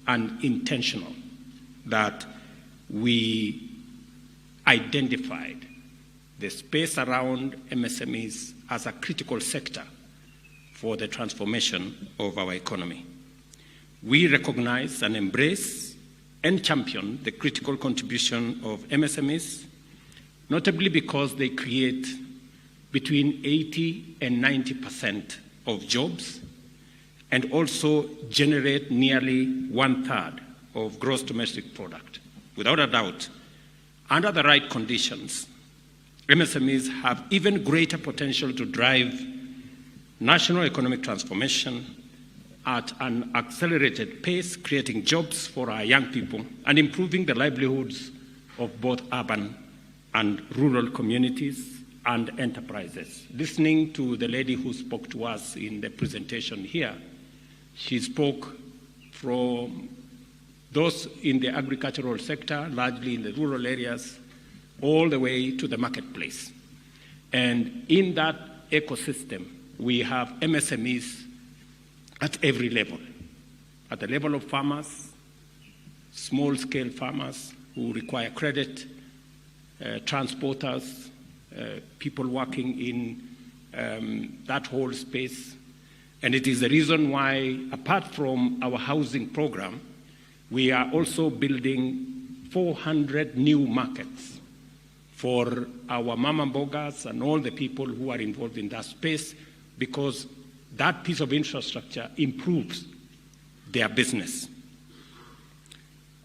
and intentional that we identified the space around MSMEs as a critical sector for the transformation of our economy. We recognize and embrace and champion the critical contribution of MSMEs, notably because they create between 80 and 90% of jobs and also generate nearly 1/3 of gross domestic product. Without a doubt, under the right conditions, MSMEs have even greater potential to drive national economic transformation at an accelerated pace, creating jobs for our young people and improving the livelihoods of both urban and rural communities and enterprises. Listening to the lady who spoke to us in the presentation here, she spoke from those in the agricultural sector, largely in the rural areas, all the way to the marketplace. And in that ecosystem, we have MSMEs at every level, at the level of farmers, small-scale farmers who require credit, transporters, people working in that whole space. And it is the reason why, apart from our housing program, we are also building 400 new markets for our mama mbogas and all the people who are involved in that space, because that piece of infrastructure improves their business.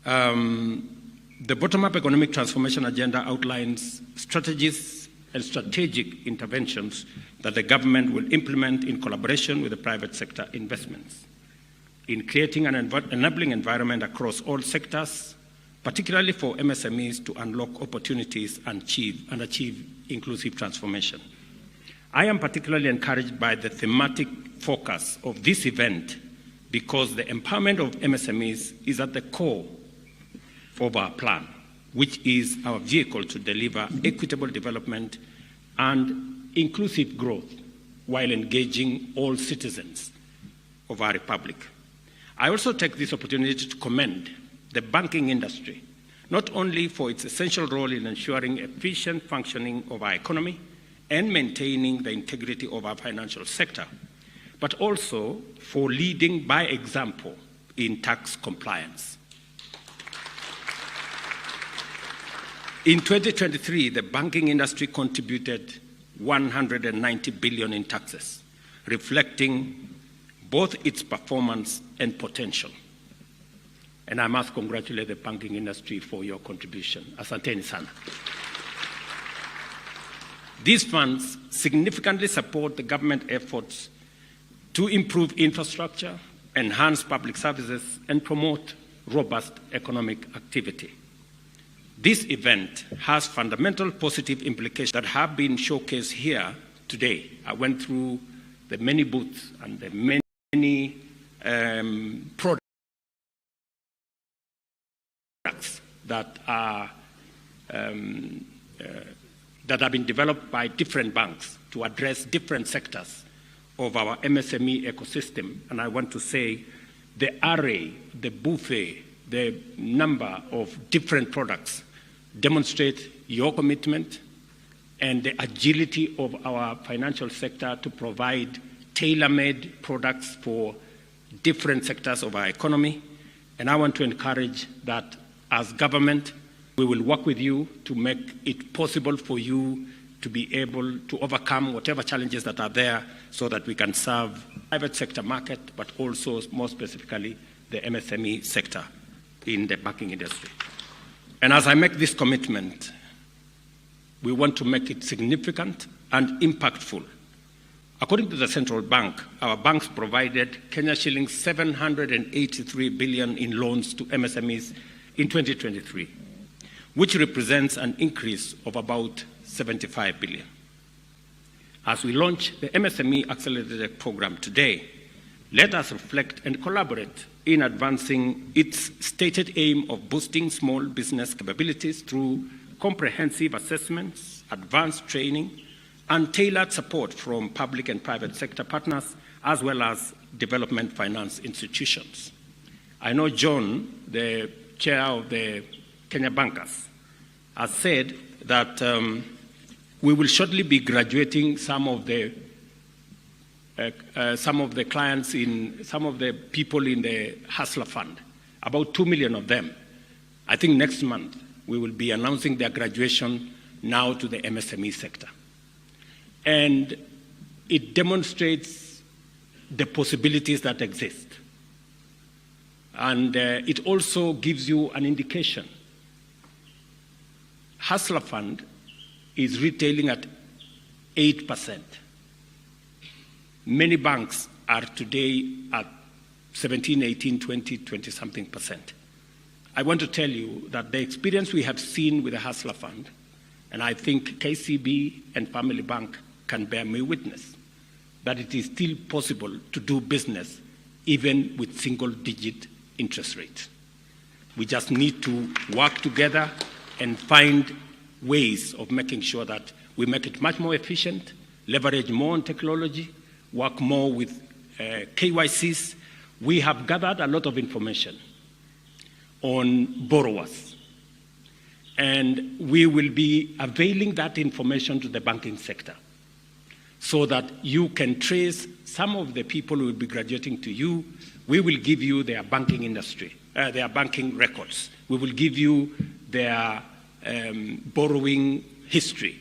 The bottom-up economic transformation agenda outlines strategies and strategic interventions that the government will implement in collaboration with the private sector investments in creating an enabling environment across all sectors, particularly for MSMEs to unlock opportunities and achieve inclusive transformation. I am particularly encouraged by the thematic focus of this event because the empowerment of MSMEs is at the core of our plan, which is our vehicle to deliver equitable development and inclusive growth while engaging all citizens of our republic. I also take this opportunity to commend the banking industry, not only for its essential role in ensuring efficient functioning of our economy and maintaining the integrity of our financial sector, but also for leading by example in tax compliance. In 2023, the banking industry contributed 190 billion in taxes, reflecting both its performance and potential. And I must congratulate the banking industry for your contribution. Asanteni sana. These funds significantly support the government efforts to improve infrastructure, enhance public services, and promote robust economic activity. This event has fundamental positive implications that have been showcased here today. I went through the many booths and the many products that are that have been developed by different banks to address different sectors of our MSME ecosystem. And I want to say the array, the buffet, the number of different products demonstrate your commitment and the agility of our financial sector to provide tailor-made products for different sectors of our economy. And I want to encourage that as government, we will work with you to make it possible for you to be able to overcome whatever challenges that are there so that we can serve the private sector market, but also more specifically the MSME sector in the banking industry. And as I make this commitment, we want to make it significant and impactful. According to the central bank, our banks provided Kenya shillings 783 billion in loans to MSMEs in 2023, which represents an increase of about 75 billion. As we launch the MSME Accelerated Program today, let us reflect and collaborate in advancing its stated aim of boosting small business capabilities through comprehensive assessments, advanced training, and tailored support from public and private sector partners, as well as development finance institutions. I know John, the chair of the Kenya Bankers, has said that we will shortly be graduating some of the clients in some of the people in the Hustler Fund, about 2 million of them. I think next month we will be announcing their graduation now to the MSME sector. And it demonstrates the possibilities that exist. And it also gives you an indication. Hustler Fund is retailing at 8%. Many banks are today at 17, 18, 20, 20-something percent. I want to tell you that the experience we have seen with the Hustler Fund, and I think KCB and Family Bank can bear me witness, that it is still possible to do business even with single-digit interest rates. We just need to work together and find ways of making sure that we make it much more efficient, leverage more on technology, work more with KYCs. We have gathered a lot of information on borrowers, and we will be availing that information to the banking sector so that you can trace some of the people who will be graduating to you. We will give you their banking industry, their banking records. We will give you their borrowing history,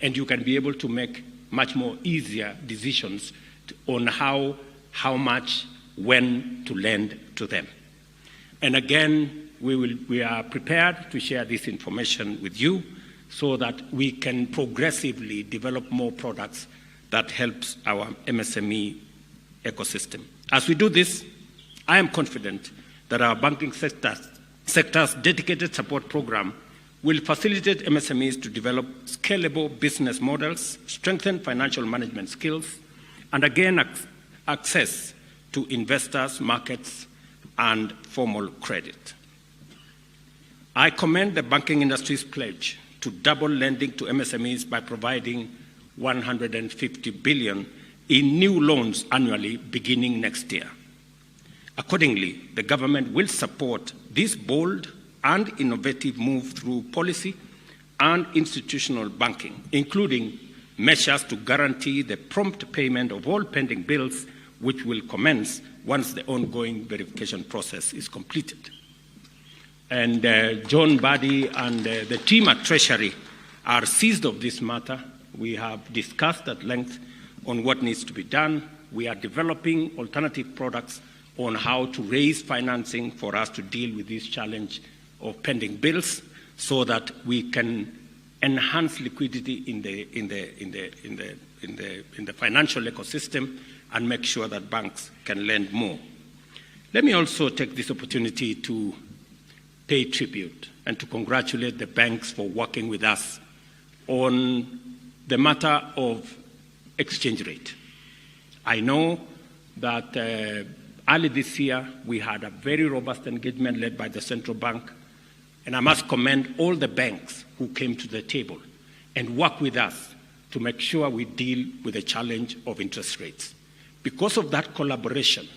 and you can be able to make much more easier decisions on how much, when to lend to them. And again, we are prepared to share this information with you so that we can progressively develop more products that helps our MSME ecosystem. As we do this, I am confident that our banking sector's dedicated support program will facilitate MSMEs to develop scalable business models, strengthen financial management skills, and again, access to investors, markets, and formal credit. I commend the banking industry's pledge to double lending to MSMEs by providing 150 billion in new loans annually beginning next year. Accordingly, the government will support this bold and innovative move through policy and institutional banking, including measures to guarantee the prompt payment of all pending bills, which will commence once the ongoing verification process is completed. And John Badi and the team at Treasury are seized of this matter. We have discussed at length on what needs to be done. We are developing alternative products on how to raise financing for us to deal with this challenge of pending bills, so that we can enhance liquidity in the financial ecosystem and make sure that banks can lend more. Let me also take this opportunity to pay tribute and to congratulate the banks for working with us on the matter of exchange rate. I know that early this year we had a very robust engagement led by the central bank, and I must commend all the banks who came to the table and worked with us to make sure we deal with the challenge of interest rates. Because of that collaboration,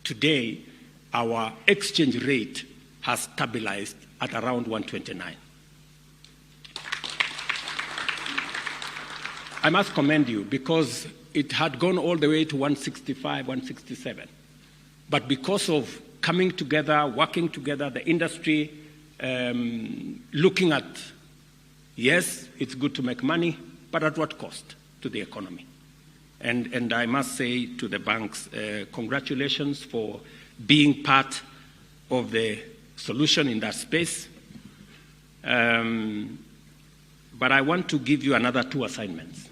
today our exchange rate has stabilized at around 129. I must commend you because it had gone all the way to 165, 167. But because of coming together, working together, the industry looking at, yes, it's good to make money, but at what cost to the economy? And I must say to the banks, congratulations for being part of the solution in that space. But I want to give you another 2 assignments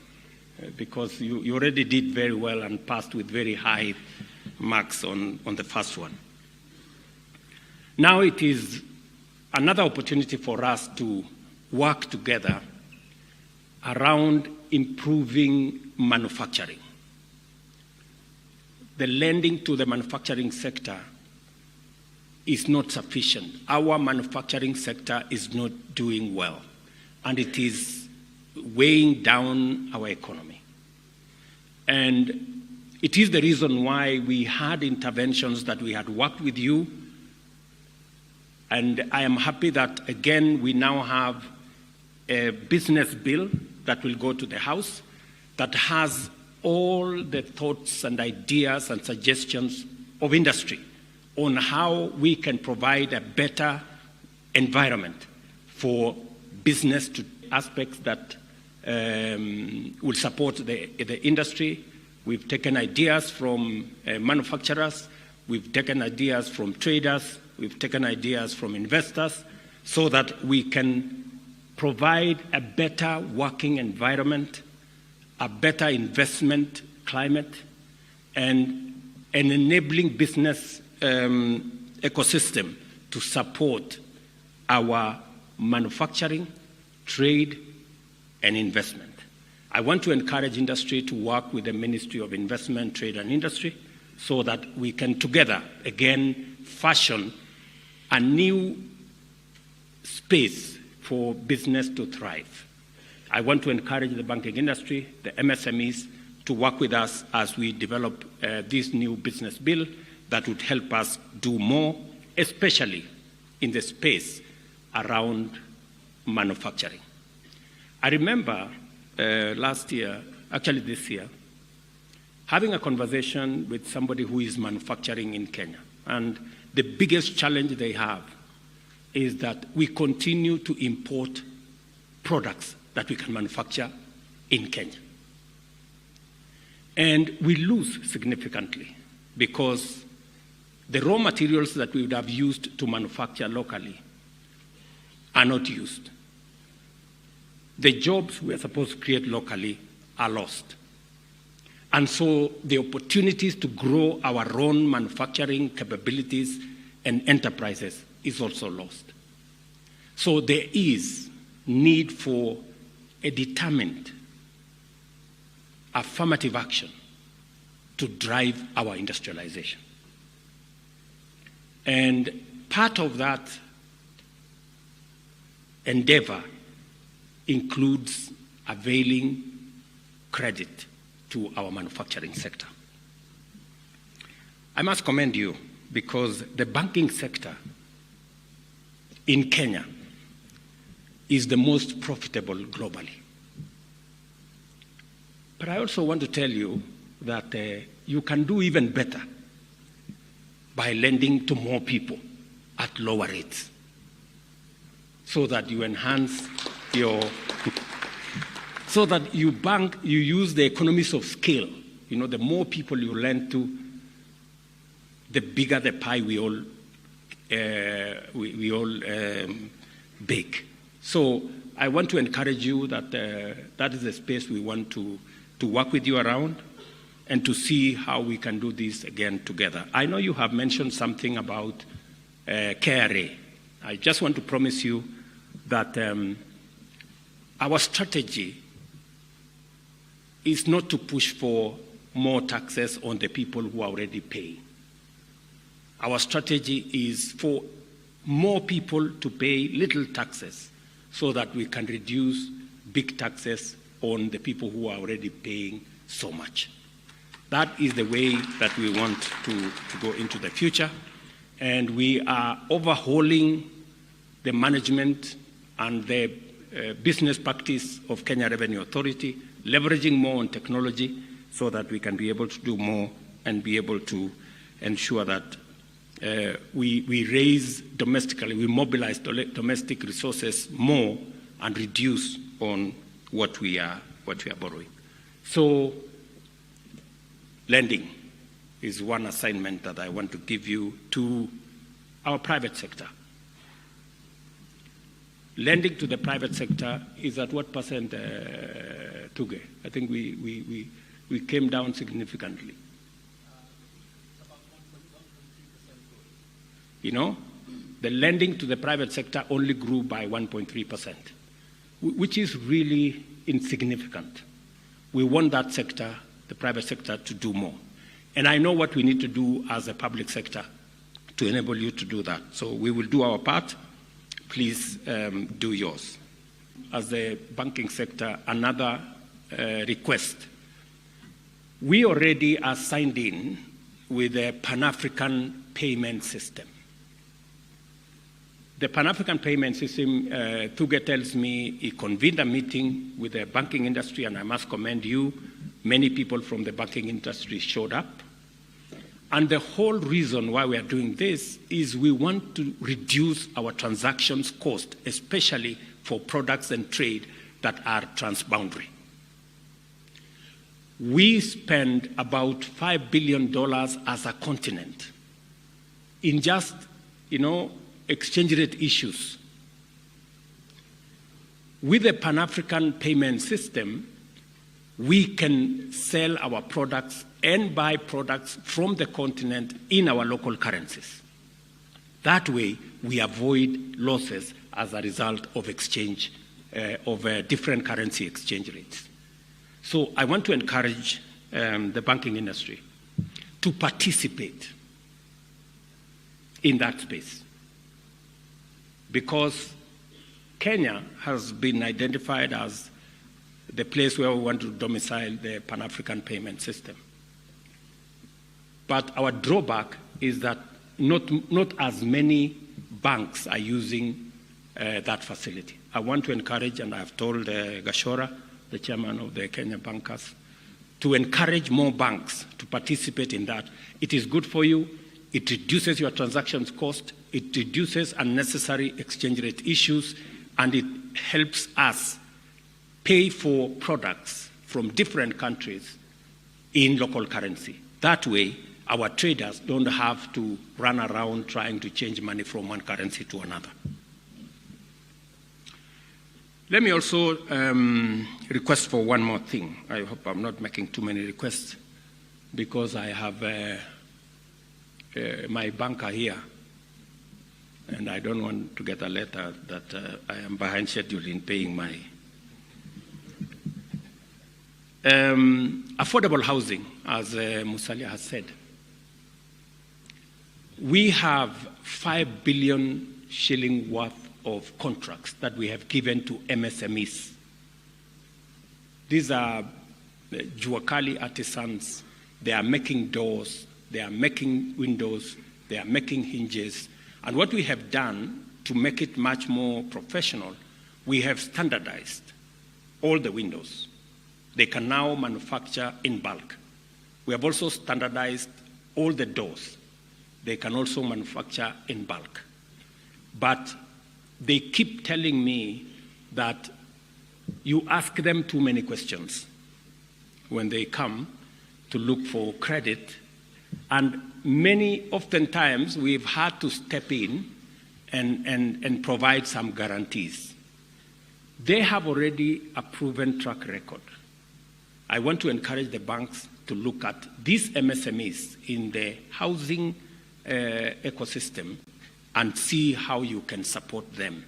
because you already did very well and passed with very high marks on the first one. Now it is another opportunity for us to work together around improving manufacturing. The lending to the manufacturing sector is not sufficient. Our manufacturing sector is not doing well, and it is weighing down our economy. And it is the reason why we had interventions that we had worked with you. And I am happy that, again, we now have a business bill that will go to the House that has all the thoughts and ideas and suggestions of industry on how we can provide a better environment for business to aspects that will support the industry. We've taken ideas from manufacturers, we've taken ideas from traders, we've taken ideas from investors so that we can provide a better working environment, a better investment climate, and an enabling business ecosystem to support our manufacturing, trade, and investment. I want to encourage industry to work with the Ministry of Investment, Trade and Industry so that we can together, again, fashion a new space for business to thrive. I want to encourage the banking industry, the MSMEs, to work with us as we develop this new business bill that would help us do more, especially in the space around manufacturing. I remember last year actually this year, having a conversation with somebody who is manufacturing in Kenya. And the biggest challenge they have is that we continue to import products that we can manufacture in Kenya. And we lose significantly because the raw materials that we would have used to manufacture locally are not used. The jobs we are supposed to create locally are lost. And so the opportunities to grow our own manufacturing capabilities and enterprises is also lost. So there is need for a determined, affirmative action to drive our industrialization. And part of that endeavor includes availing credit to our manufacturing sector. I must commend you because the banking sector in Kenya is the most profitable globally. But I also want to tell you that you can do even better by lending to more people at lower rates so that you enhance your, so that you use the economies of scale. You know, the more people you lend to, the bigger the pie we all bake. So I want to encourage you that that is the space we want to work with you around and to see how we can do this again together. I know you have mentioned something about KRA. I just want to promise you that our strategy is not to push for more taxes on the people who are already paying. Our strategy is for more people to pay little taxes so that we can reduce big taxes on the people who are already paying so much. That is the way that we want to go into the future. And we are overhauling the management and the business practice of Kenya Revenue Authority, leveraging more on technology so that we can be able to do more and be able to ensure that we raise domestically, we mobilize domestic resources more and reduce on what we are borrowing. So lending is one assignment that I want to give you to our private sector. Lending to the private sector is at what percent, Tuge? I think we came down significantly. You know, the lending to the private sector only grew by 1.3%, which is really insignificant. We want that sector, the private sector, to do more. And I know what we need to do as a public sector to enable you to do that. So we will do our part. Please do yours. As the banking sector, another request. We already are signed in with a Pan-African payment system. The Pan-African payment system, Tuge tells me he convened a meeting with the banking industry, and I must commend you. Many people from the banking industry showed up. And the whole reason why we are doing this is we want to reduce our transactions cost, especially for products and trade that are transboundary. We spend about $5 billion as a continent in just, exchange rate issues. With the Pan-African payment system, we can sell our products and buy products from the continent in our local currencies. That way, we avoid losses as a result of exchange, of different currency exchange rates. So I want to encourage the banking industry to participate in that space, because Kenya has been identified as the place where we want to domicile the Pan-African payment system. But our drawback is that not as many banks are using that facility. I want to encourage, and I've told Gachora the chairman of the Kenya Bankers, to encourage more banks to participate in that. It is good for you. It reduces your transactions cost. It reduces unnecessary exchange rate issues, and it helps us pay for products from different countries in local currency. That way, our traders don't have to run around trying to change money from one currency to another. Let me also request for one more thing. I hope I'm not making too many requests, because I have my banker here, and I don't want to get a letter that I am behind schedule in paying my affordable housing, as Musalia has said. We have 5 billion shilling worth of contracts that we have given to MSMEs. These are Juakali artisans. They are making doors, they are making windows, they are making hinges. And what we have done to make it much more professional, we have standardized all the windows. They can now manufacture in bulk. We have also standardized all the doors. They can also manufacture in bulk. But they keep telling me that you ask them too many questions when they come to look for credit. And oftentimes, we've had to step in and provide some guarantees. They have already a proven track record. I want to encourage the banks to look at these MSMEs in the housing ecosystem and see how you can support them.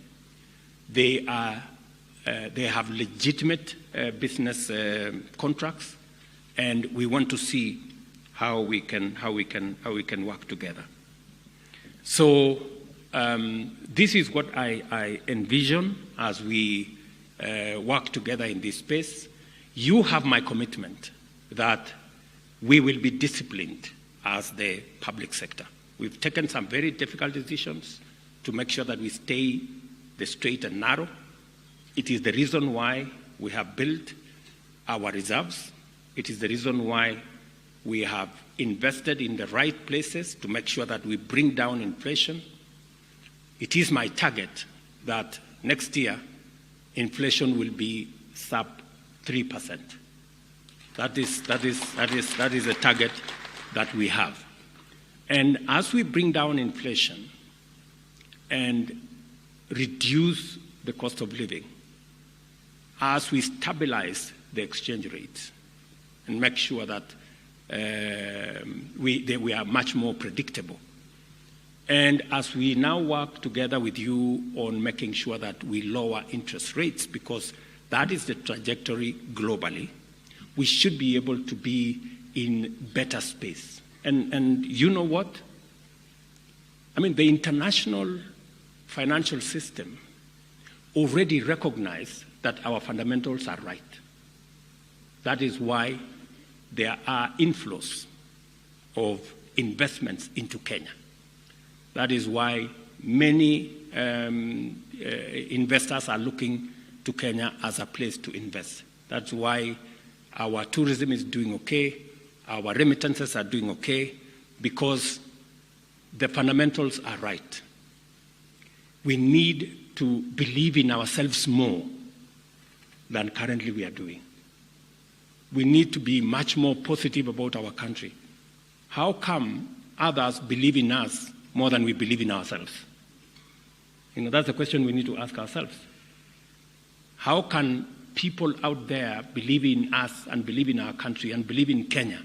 They have legitimate business contracts, and we want to see how we can work together. So this is what I envision as we work together in this space. You have my commitment that we will be disciplined as the public sector. We've taken some very difficult decisions to make sure that we stay the straight and narrow. It is the reason why we have built our reserves. It is the reason why we have invested in the right places to make sure that we bring down inflation. It is my target that next year inflation will be sub 3%. That is the target that we have. And as we bring down inflation and reduce the cost of living, as we stabilize the exchange rates and make sure that we are much more predictable, and as we now work together with you on making sure that we lower interest rates, because that is the trajectory globally, we should be able to be in better space. And you know what? I mean, the international financial system already recognizes that our fundamentals are right. That is why there are inflows of investments into Kenya. That is why many investors are looking to Kenya as a place to invest. That's why our tourism is doing okay, our remittances are doing okay, because the fundamentals are right. We need to believe in ourselves more than currently we are doing. We need to be much more positive about our country. How come others believe in us more than we believe in ourselves? You know, that's the question we need to ask ourselves. How can people out there believe in us and believe in our country and believe in Kenya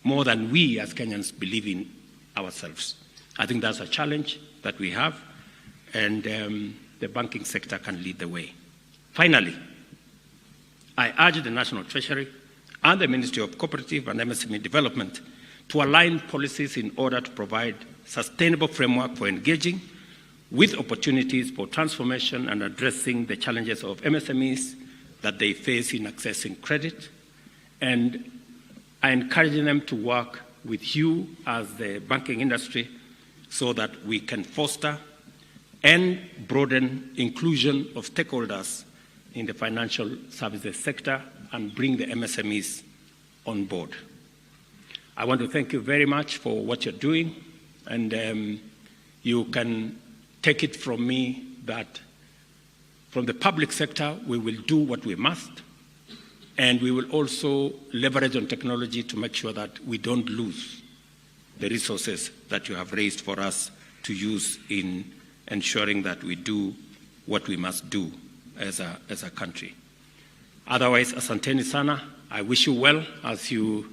more than we as Kenyans believe in ourselves? I think that's a challenge that we have, and the banking sector can lead the way. Finally, I urge the National Treasury and the Ministry of Cooperative and MSME Development to align policies in order to provide sustainable framework for engaging with opportunities for transformation and addressing the challenges of MSMEs that they face in accessing credit. And I encourage them to work with you as the banking industry so that we can foster and broaden inclusion of stakeholders in the financial services sector and bring the MSMEs on board. I want to thank you very much for what you're doing, and you can take it from me that from the public sector, we will do what we must, and we will also leverage on technology to make sure that we don't lose the resources that you have raised for us to use in ensuring that we do what we must do as a country. Otherwise, asanteni sana. I wish you well as you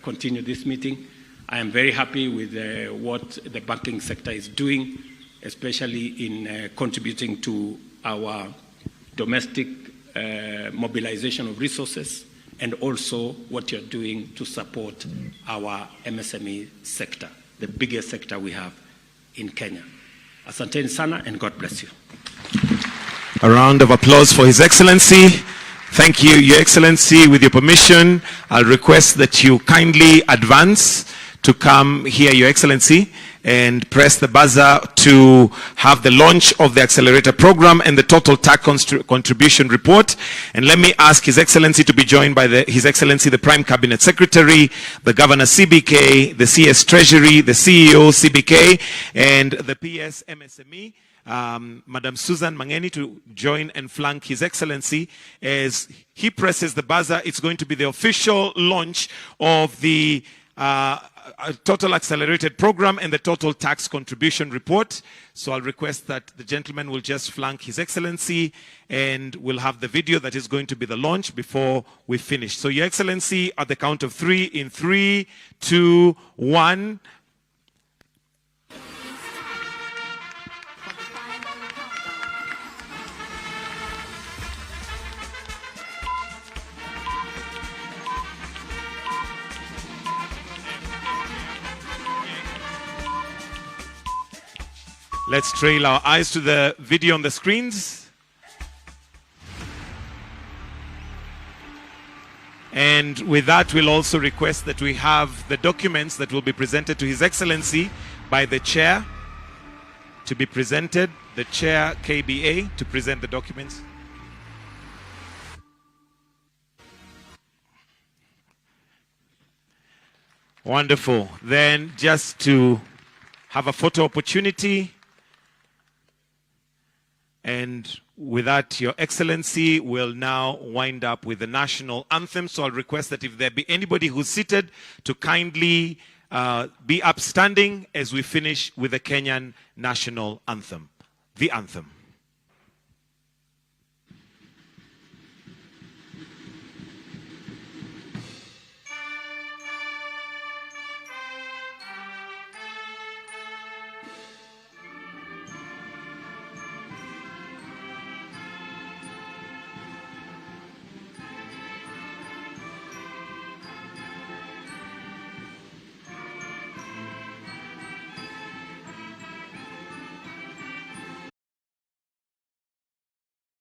continue this meeting. I am very happy with what the banking sector is doing, especially in contributing to our domestic mobilization of resources, and also what you're doing to support our MSME sector, the biggest sector we have in Kenya. Asanteni sana, and God bless you. A round of applause for His Excellency. Thank you, Your Excellency. With your permission, I'll request that you kindly advance to come here, Your Excellency, and press the buzzer to have the launch of the accelerator program and the total tax contribution report. And let me ask His Excellency to be joined by His Excellency, the Prime Cabinet Secretary, the Governor CBK, the CS Treasury, the CEO CBK, and the PS MSME. Madam Susan Mangeni to join and flank His Excellency as he presses the buzzer. It's going to be the official launch of the total accelerated program and the total tax contribution report. So I'll request that the gentleman will just flank His Excellency, and we'll have the video that is going to be the launch before we finish. So Your Excellency, at the count of 3, in 3, 2, 1. Let's trail our eyes to the video on the screens. And with that, we'll also request that we have the documents that will be presented to His Excellency by the Chair to be presented, the Chair KBA to present the documents. Wonderful. Then just to have a photo opportunity. And with that, Your Excellency will now wind up with the national anthem. So I'll request that if there be anybody who's seated to kindly be upstanding as we finish with the Kenyan national anthem. The anthem.